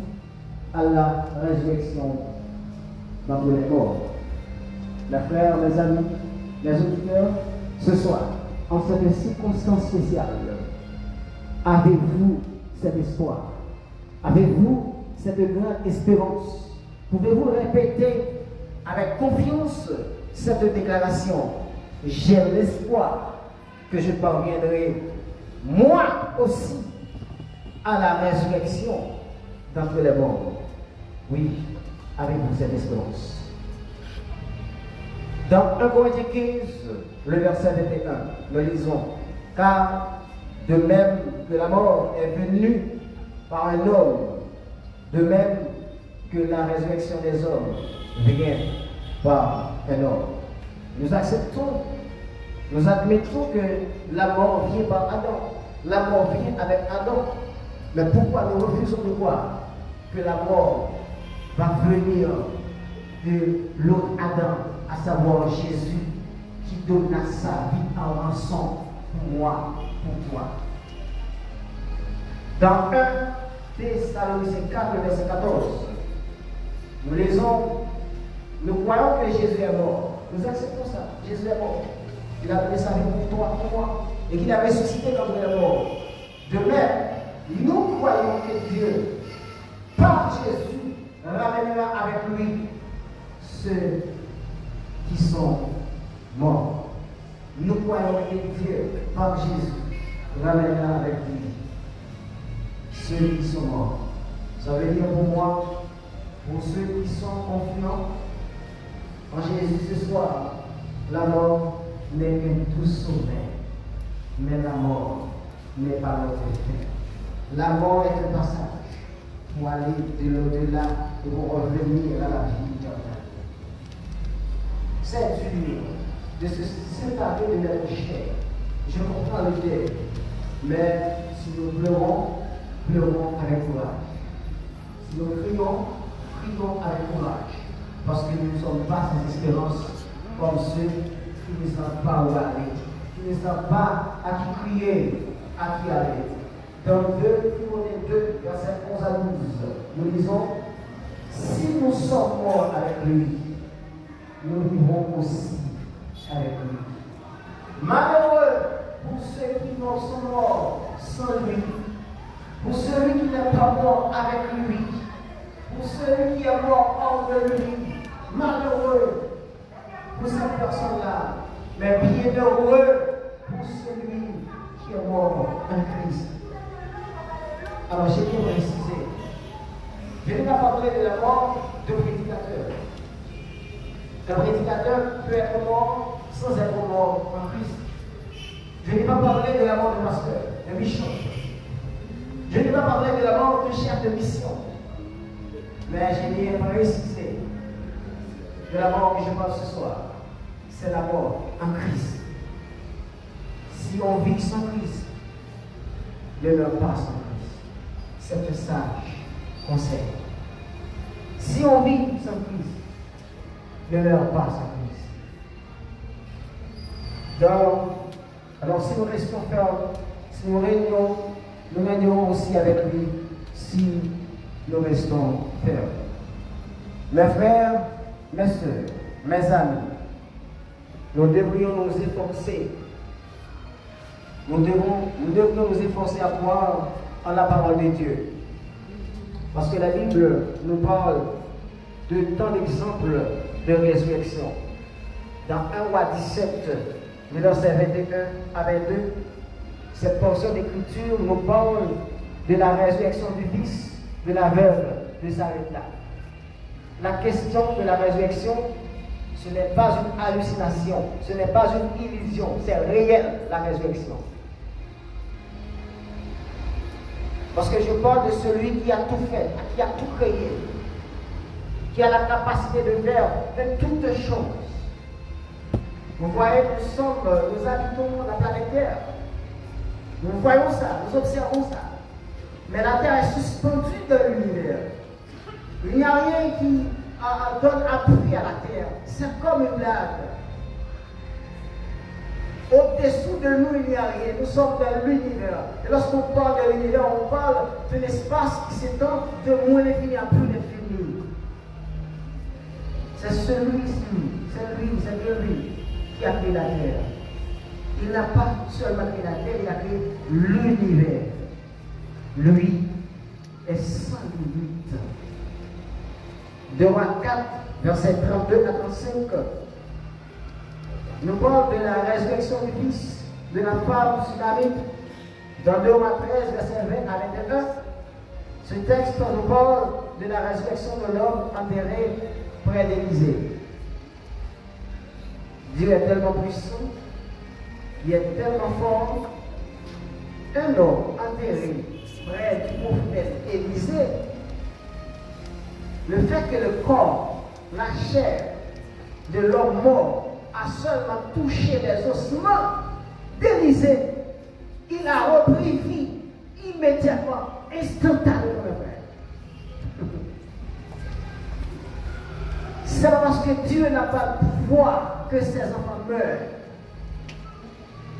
à la résurrection d'entre les morts. Mes frères, mes amis, mes auditeurs, ce soir, en cette circonstance spéciale, avez-vous cet espoir? Avez-vous cette grande espérance? Pouvez-vous répéter avec confiance cette déclaration? J'ai l'espoir que je parviendrai, moi aussi, à la résurrection d'entre les morts. Oui, avez-vous cette espérance? Dans 1 Corinthiens 15, le verset 21, nous lisons: car de même que la mort est venue par un homme, de même que la résurrection des hommes vient par un homme. Nous acceptons, nous admettons que la mort vient par Adam. La mort vient avec Adam. Mais pourquoi nous refusons de voir que la mort va venir de l'autre Adam, à savoir Jésus, qui donna sa vie en rançon pour moi, pour toi? Dans 1 Thessaloniciens 4, verset 14, nous lisons: nous croyons que Jésus est mort. Nous acceptons ça. Jésus est mort. Il a donné sa vie pour toi, pour moi, et qu'il a ressuscité quand il est mort. De même, nous croyons que Dieu, par Jésus, ramènera avec lui ceux qui sont morts. Nous croyons que Dieu, par Jésus, ramènera avec lui ceux qui sont morts. Ça veut dire pour moi, pour ceux qui sont confiants en Jésus ce soir, la mort n'est qu'un tout sommet, mais la mort n'est pas notre fin. La mort est un passage pour aller de l'au-delà et pour revenir à la vie éternelle. C'est dur de se séparer de notre chair. Je comprends le deuil, mais si nous pleurons, pleurons avec courage. Si nous crions, crions avec courage. Parce que nous ne sommes pas sans espérance comme ceux qui ne savent pas où aller, qui ne savent pas à qui crier, à qui aller. Dans 2 Timothée 2, versets 11 à 12, nous disons: si nous sommes morts avec lui, nous vivrons aussi avec lui. Malheureux pour ceux qui non sont morts sans lui, pour celui qui n'est pas mort avec lui, pour celui qui est mort hors de lui. Malheureux pour cette personne-là, mais bienheureux pour celui qui est mort en Christ. Alors j'ai bien précisé, je n'ai pas parlé de la mort de prédicateur. Un prédicateur peut être mort sans être mort en Christ. Je n'ai pas parlé de la mort de pasteur, de bishop. Je n'ai pas parlé de la mort de chef de mission. Mais je n'ai pas précisé de la mort que je parle ce soir. C'est la mort en Christ. Si on vit sans Christ, ne meurt pas sans Christ. C'est un sage conseil. Si on vit sans Christ, ne meurt pas sans Christ. Alors si nous restons fermes, si nous régnerons aussi avec lui, si nous restons fermes. Mes frères, mes soeurs, mes amis, nous devrions nous efforcer. Nous devrions nous efforcer à croire en la parole de Dieu. Parce que la Bible nous parle de tant d'exemples de résurrection. Dans 1 Roi 17, le verset 21 à 22, cette portion d'écriture nous parle de la résurrection du fils de la veuve de Sarepta. La question de la résurrection, ce n'est pas une hallucination, ce n'est pas une illusion, c'est réel la résurrection. Parce que je parle de celui qui a tout fait, qui a tout créé, qui a la capacité de faire de toutes choses. Vous voyez, nous habitons la planète Terre. Nous voyons ça, nous observons ça. Mais la Terre est suspendue dans l'univers. Il n'y a rien qui donne appui à la Terre. C'est comme une blague. Au-dessous de nous, il n'y a rien. Nous sommes dans l'univers. Et lorsqu'on parle de l'univers, on parle de l'espace qui s'étend de moins l'infini à plus l'infini. C'est celui-ci, c'est lui qui a créé la Terre. Il n'a pas seulement créé la Terre, il a créé l'univers. Lui est sans limite. 2 Rois 4, versets 32 à 35, nous parle de la résurrection du Fils, de la femme sunamite. Dans 2 Rois 13, verset 20 à 21, ce texte nous parle de la résurrection de l'homme enterré près d'Élysée. Dieu est tellement puissant, il est tellement fort. Un homme enterré près du prophète Élysée, le fait que le corps, la chair de l'homme mort a seulement touché les ossements d'Élysée, il a repris vie immédiatement, instantanément. C'est parce que Dieu n'a pas le pouvoir que ses enfants meurent.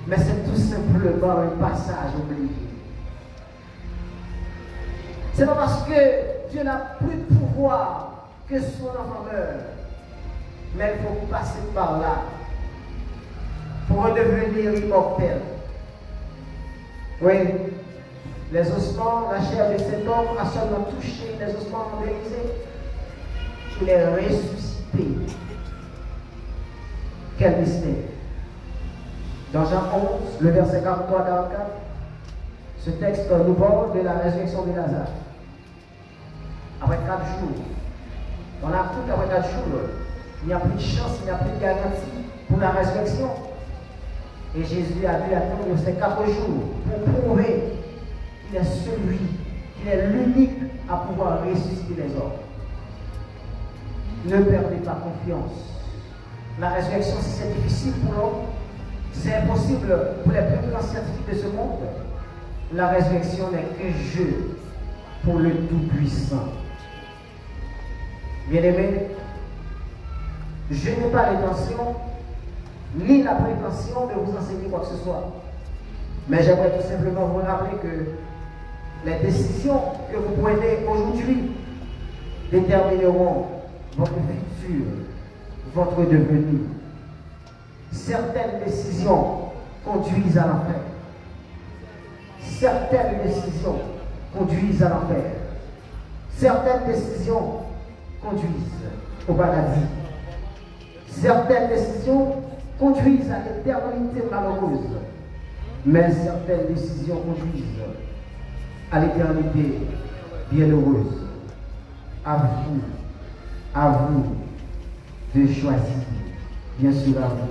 Mais c'est tout simplement un passage oublié. C'est pas parce que Dieu n'a plus de pouvoir que son enfant meurt. Mais il faut passer par là pour redevenir immortel. Oui, les ossements, la chair de cet homme a seulement touché les ossements d'Élysée. Il est ressuscité. Quel mystère! Dans Jean 11, le verset 43-44, ce texte nous parle de la résurrection de Lazare. Après 4 jours, on a appris qu'après 4 jours, il n'y a plus de chance, il n'y a plus de garantie pour la résurrection. Et Jésus a dû attendre ces 4 jours pour prouver qu'il est celui, qu'il est l'unique à pouvoir ressusciter les hommes. Ne perdez pas confiance. La résurrection, si c'est difficile pour l'homme, c'est impossible pour les plus grands scientifiques de ce monde. La résurrection n'est qu'un jeu pour le Tout-Puissant. Bien-aimés, je n'ai pas l'intention ni la prétention de vous enseigner quoi que ce soit. Mais j'aimerais tout simplement vous rappeler que les décisions que vous prenez aujourd'hui détermineront votre futur, votre devenir. Certaines décisions conduisent à l'enfer. Certaines décisions conduisent à l'enfer. Certaines décisions conduisent au paradis. Certaines décisions conduisent à l'éternité malheureuse. Mais certaines décisions conduisent à l'éternité bienheureuse. À vous de choisir, bien sûr à vous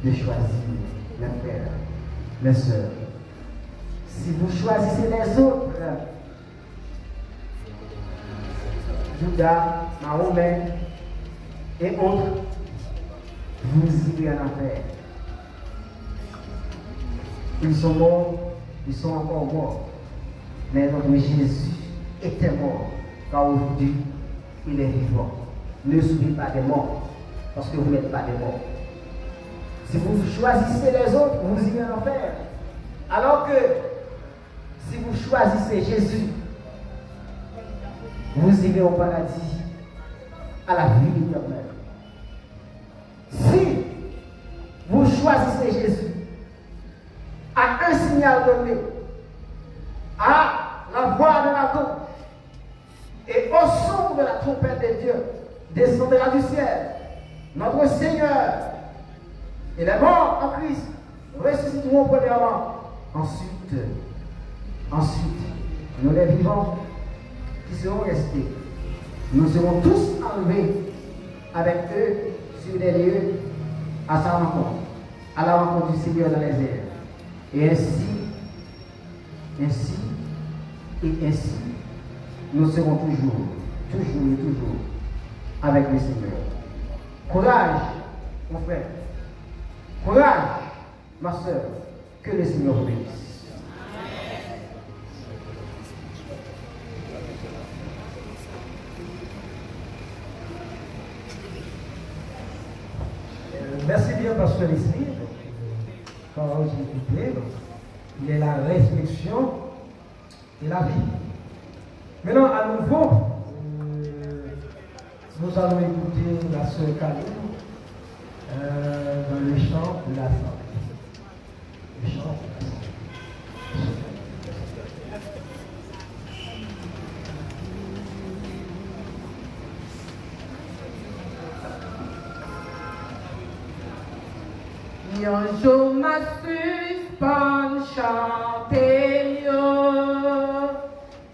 de choisir, mes frères, mes sœurs. Si vous choisissez les autres, Judas, Mahomet et autres, vous irez en enfer. Ils sont morts, ils sont encore morts. Mais notre Jésus était mort, car aujourd'hui, il est vivant. Ne souffrez pas des morts, parce que vous n'êtes pas des morts. Si vous choisissez les autres, vous irez en enfer. Alors que si vous choisissez Jésus, vous irez au paradis, à la vie éternelle. Si vous choisissez Jésus, à un signal donné, à la voix de la gauche, et au son de la trompette de Dieu, descendra du ciel, notre Seigneur et les morts en Christ ressusciteront premièrement. Ensuite, nous les vivants qui seront restés, nous serons tous enlevés avec eux sur les lieux à sa rencontre, à la rencontre du Seigneur dans les airs. Et ainsi, nous serons toujours avec le Seigneur. Courage, mon frère. Courage, ma soeur. Que le Seigneur vous bénisse. Merci bien, Pasteur Leslie. Quand vous écoutez, il est la résurrection et la vie. Maintenant, à nouveau, nous allons écouter la sœur Kaline dans le chant de la santé. Le chant de la santé. un jour m'a suspend chanter mieux.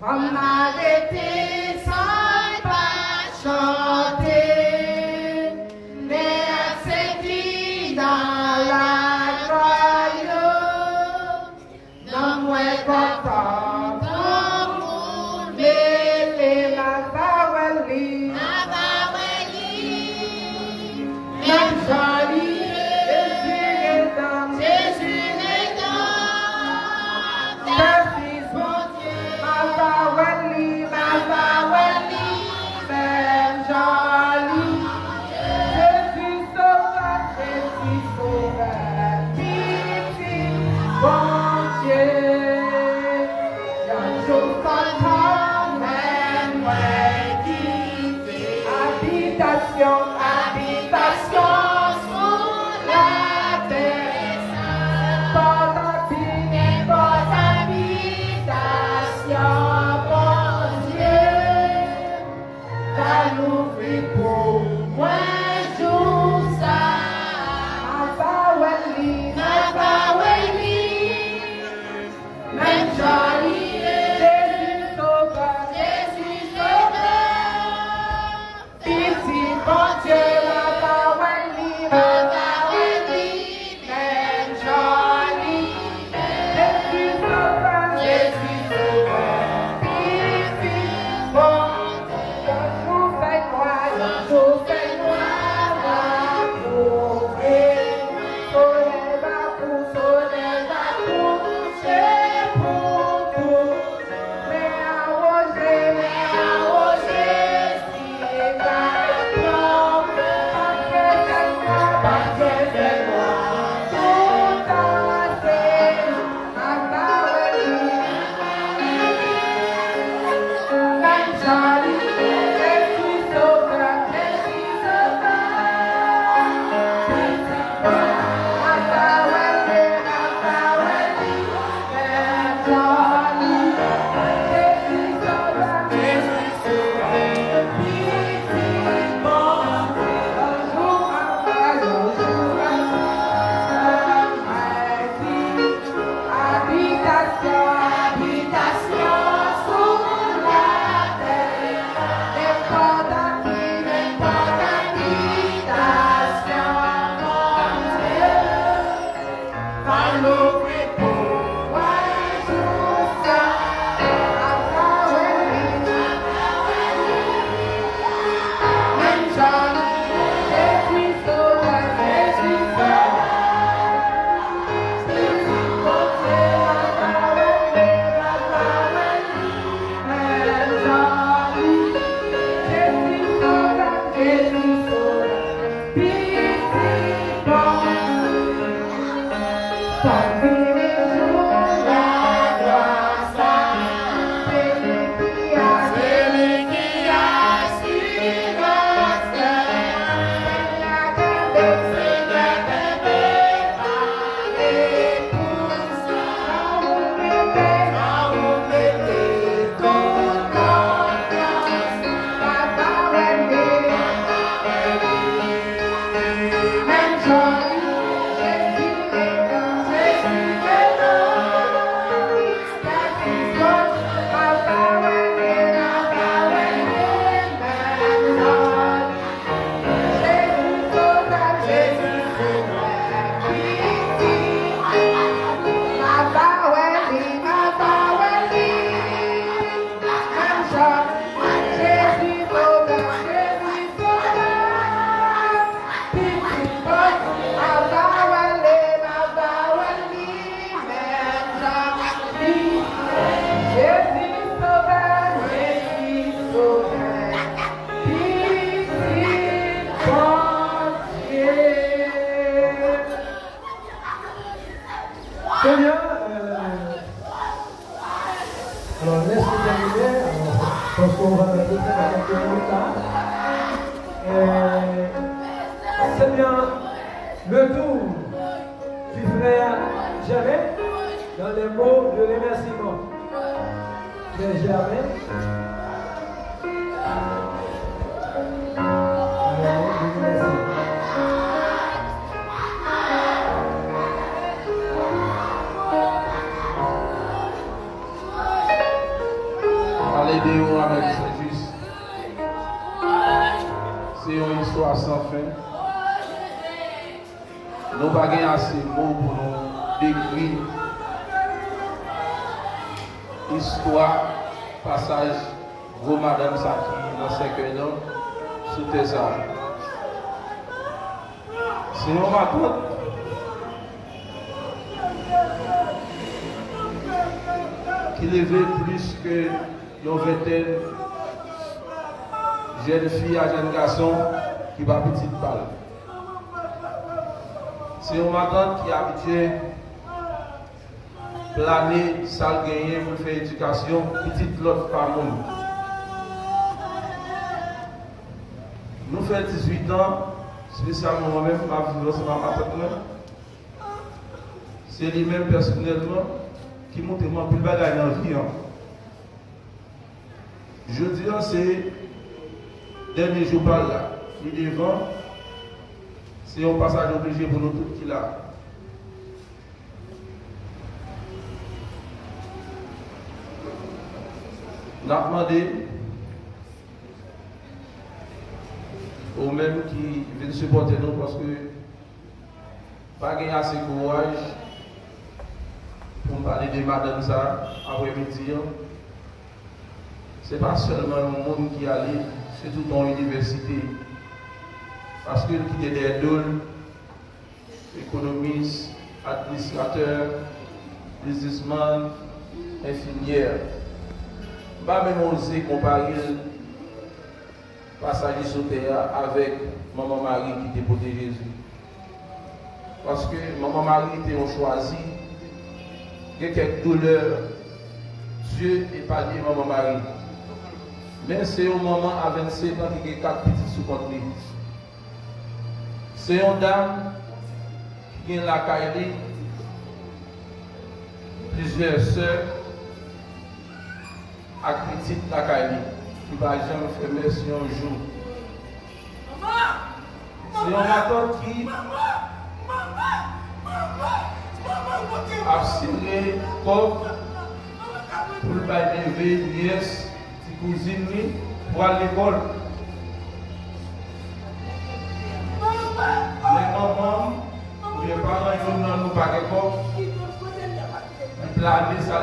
Comme m'arrêter sans pas chanter. Mais assez qui dans la croix. Non moins content. Non pour mêler ma vaweli. Ma vaweli. Même jolie. Très bien. Alors, laisse-nous terminer. Je pense qu'on va peut-être à quelques minutes là. C'est bien le tour du frère Germain dans les mots de remerciement. Frère Germain. aider avec Jésus. C'est une histoire sans fin. Nous n'avons pas assez de mots pour nous décrire l'histoire, passage, gros madame Saki dans 5 ans, sous tes armes. Sinon, ma tante, qui levait plus que une vingtaine jeune fille à jeune garçon qui va petite balle. C'est une madame qui est habituée à planer, ça gagner pour faire éducation, petite l'autre par monde. Nous faisons 18 ans, spécialement moi-même, ma vie, c'est ma tante. C'est lui-même personnellement qui monte moi plus bagaille dans la vie. Je dis, c'est dernier jour par là, il est devant, c'est un passage obligé pour nous tous qui là. On a demandé aux mêmes qui viennent supporter nous parce que pas gagner assez de courage pour me parler de madame ça après-midi. Ce n'est pas seulement le monde qui allait, c'est tout dans l'université. Parce que qui est des dôles, économistes, administrateurs, businessmen, infirmières. Je ne vais pas même oser comparer le passage sur terre avec Maman Marie qui était portée Jésus. Parce que Maman Marie était choisi. Il y a quelques douleurs. Dieu est pas dit Maman Marie. Mais c'est un moment à 27 ans qui a 4 petits sous contre lui. C'est une dame qui a la caille, plusieurs sœurs, à petite la caille, qui va jamais faire merci un jour. C'est un matin qui a signé pour le lever nièce, petite cousine pour aller à l'école. Les mamans, les parents, ils n'ont nous pas d'école. Ils planent ça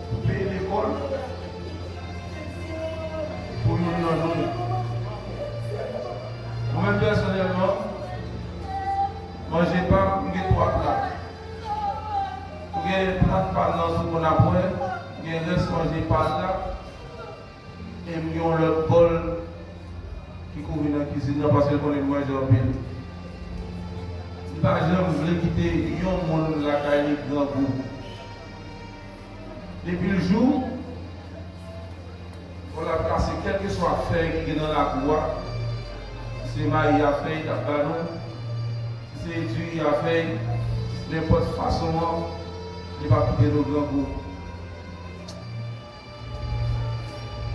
pour payer l'école. Pour nous. Moi-même personnellement, je ne mange pas, je 3 plats. Je vais prendre par dans ce qu'on a pris, je reste manger par là. Et je vais l'autre bol qui couvre dans la cuisine parce que je connais manger en pile. Par exemple, je voulais quitter un monde la caille grand goût. Depuis le jour, on a placé quel que soit fait qui est dans la cour. Si c'est maïs à fait, il y a ballon. Si c'est du à fait, n'importe façon, il va quitter le grand goût.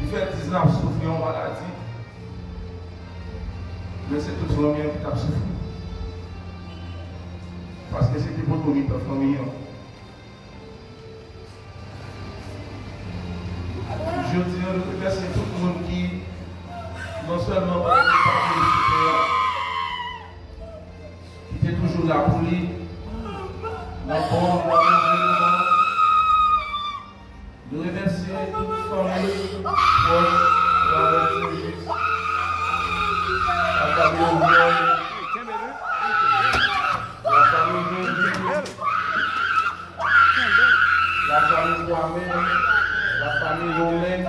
Il fait 19 souffrir en maladie. Mais c'est tout le monde qui a souffert. Parce que c'était pour nous, notre famille. Je dis merci à tout le monde qui, non seulement qui était toujours là pour lui, dans le bon, dans le nous remercions toute la famille pour la justice. La famille la famille Mohamed, la famille Romain,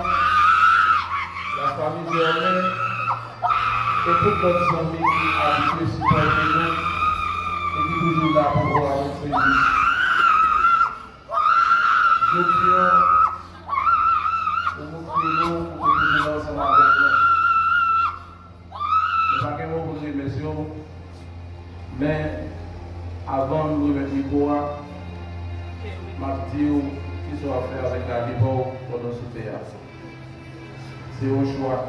la famille Germain, et toutes nos amis qui habitent ici pour nous et qui sont toujours là pour voir notre service. Je tiens pour nous prier pour que nous soyons ensemble avec nous. Je ne sais pas comment vous dire, messieurs, mais avant de nous remettre le micro, je vais qui soit fait avec la libre pendant ce théâtre. C'est au choix.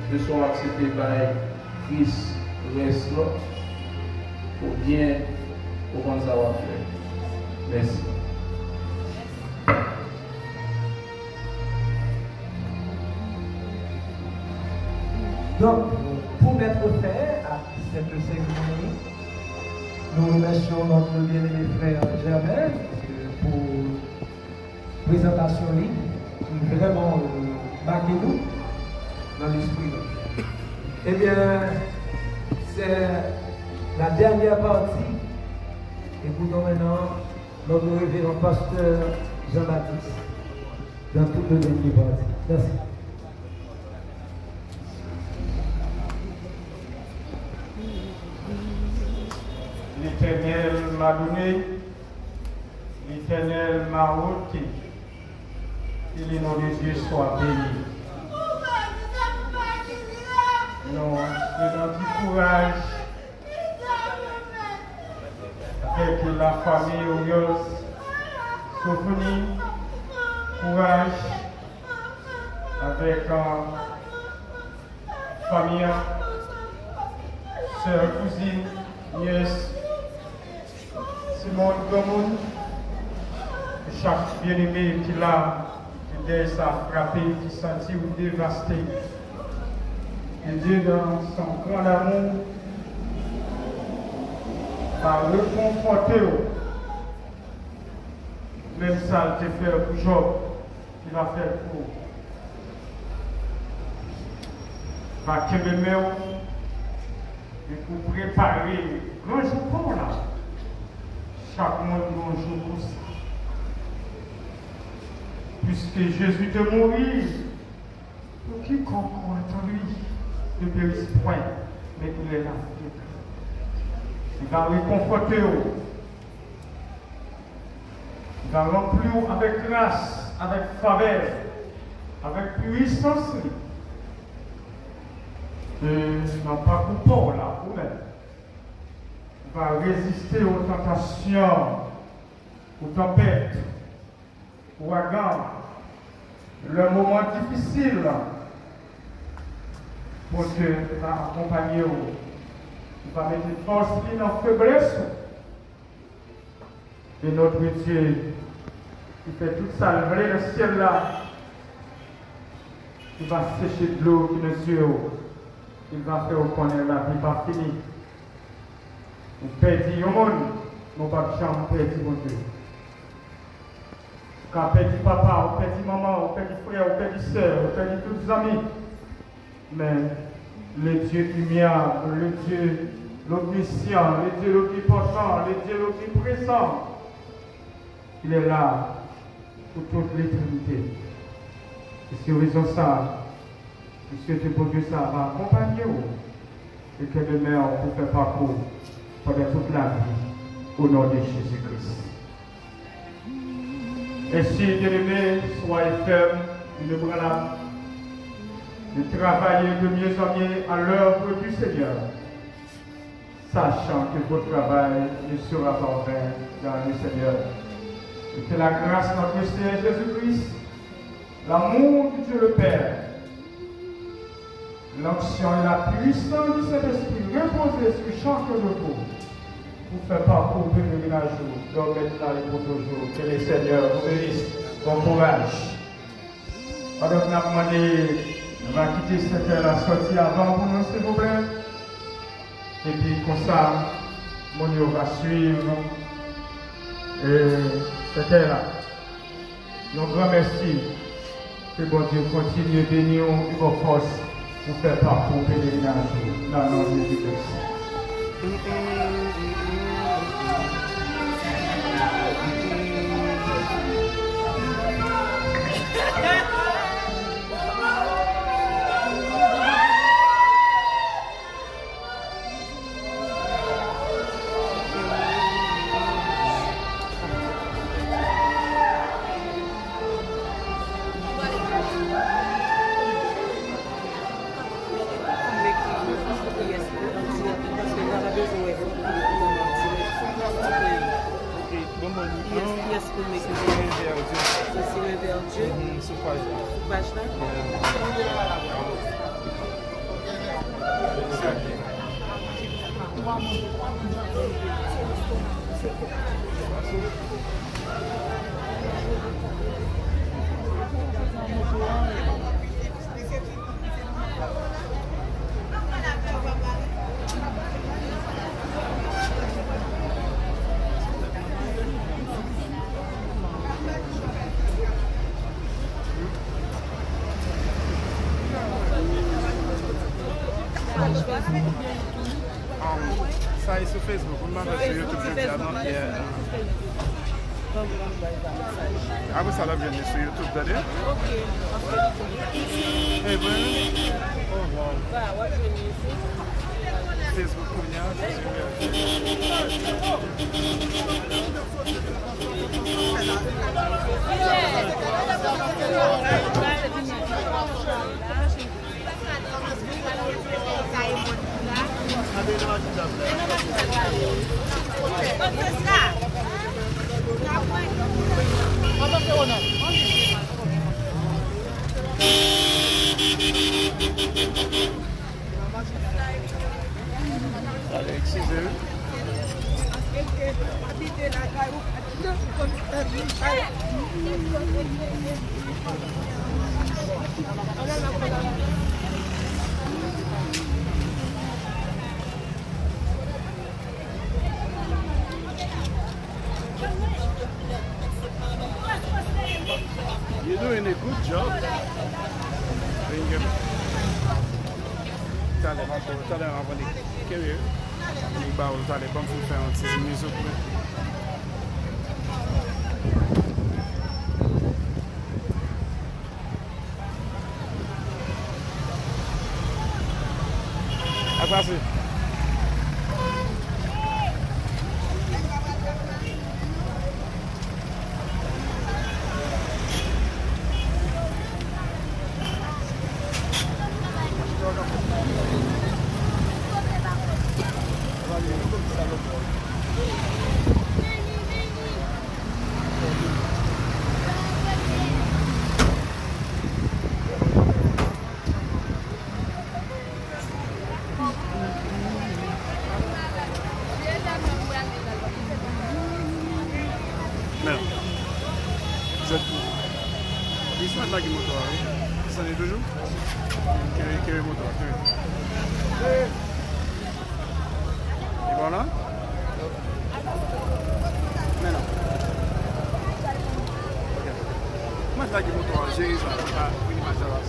Que soit accepté par Christ, reste là, pour bien, pour qu'on savoir faire. Merci. Donc, pour mettre fin à cette cérémonie, nous remercions notre bien-aimé frère Germain pour la présentation qui vraiment marqué nous dans l'esprit. Eh bien, c'est la dernière partie. Écoutons maintenant notre révérend pasteur Jean-Baptiste dans toute la dernière partie. Merci. L'Éternel m'a donné, l'Éternel m'a ôté, et les noms de Dieu soient bénis. Nous donnons du courage avec la famille Oyos, Sophonie, courage avec famille, soeur, cousine, nièce, Simone Gomoun, chaque bien-aimé qui l'a, qui laisse à frapper, qui sentit ou dévasté. Et Dieu, dans son grand amour, va reconforter. Même ça, il te fait pour Job, il va faire pour. Va te le mettre et pour préparer grand jour pour là. Chaque monde grand jour pour ça. Puisque Jésus te mourit, pour quiconque croit en lui ne périsse point, mais il est là. Il va réconforter. Il va remplir avec grâce, avec faveur, avec puissance. Et non pas coupant là, pour même. Il va résister aux tentations, aux tempêtes, aux ouragans, le moment difficile pour Dieu va accompagner vous. Il va mettre une force dans faiblesse. Et notre Dieu, qui fait tout ça, le ciel là, il va sécher de l'eau qui nous suit. Il va faire connaître la vie pas finie. On perdit au monde, mon pas de chambre, on perdit mon Dieu. Quand on perdit papa, on perdit maman, on perdit frère, on perdit soeur, on perdit tous les amis. Mais le Dieu immuable, le Dieu l'omniscient, le Dieu l'omnipotent, le Dieu l'omniprésent, il est là pour toute l'éternité. Et si raison ça, je souhaite pour Dieu ça va accompagner vous et que demain on peut faire parcours pendant toute la vie au nom de Jésus-Christ. Ainsi, bien-aimés, soyez fermes, une branlade, de travailler de mieux en mieux à l'œuvre du Seigneur, sachant que votre travail ne sera pas vain dans le Seigneur. Et que la grâce de notre Seigneur Jésus-Christ, l'amour de Dieu le Père, l'onction et la puissance du Saint-Esprit reposent sur chacun de vous pour faire parcours pèlerinage dans maintenant et pour toujours. Que le Seigneur vous bénisse. Bon courage. Alors, on a demandé, on va quitter cette heure sortie avant pour nous, s'il vous plaît. Et puis, comme ça, mon Dieu va suivre cette heure-là. Donc, grand merci. Que bon Dieu continue de bénir et vos forces pour faire parcours pèlerinage dans le nom de Jésus-Christ. Ça est sur Facebook, on m'a fait sur YouTube, je dis, ah oui, ça l'a bien sur YouTube, d'ailleurs. Ok. Eh bien, oh wow. Facebook, allez, excusez-moi. You're doing a good job. T'allais avoir des curieux. T'allais comme vous faire un petit musique. Abraço. Lagi motor, ça n'est toujours? Quel motor? Et voilà? Maintenant. Mas lagi motor, j'ai ça, une majeure.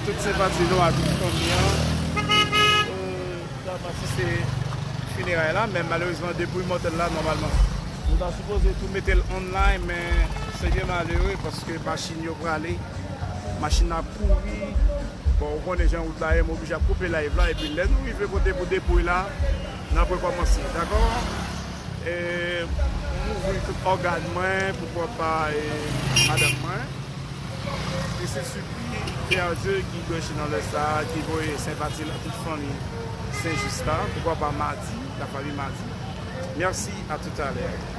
Toutes ces parties-là à tout combien c'est funérailles là, mais malheureusement depuis mortel là normalement. Nous avons supposé tout mettre online, mais c'est bien malheureux parce que la machine est pour aller, la machine a pourri, Bon, on connaît les gens route là, on obligé à couper live là, et puis laisse nous arriver côté pour dépouiller là, on peut commencer, d'accord? Et on ouvre tout organe, pourquoi pas madame moi. Et c'est supplié, Père Dieu qui doit dans le stade, qui doit sympathie à toute famille Saint-Justin, pourquoi pas mardi, la famille mardi. Merci, à tout à l'heure.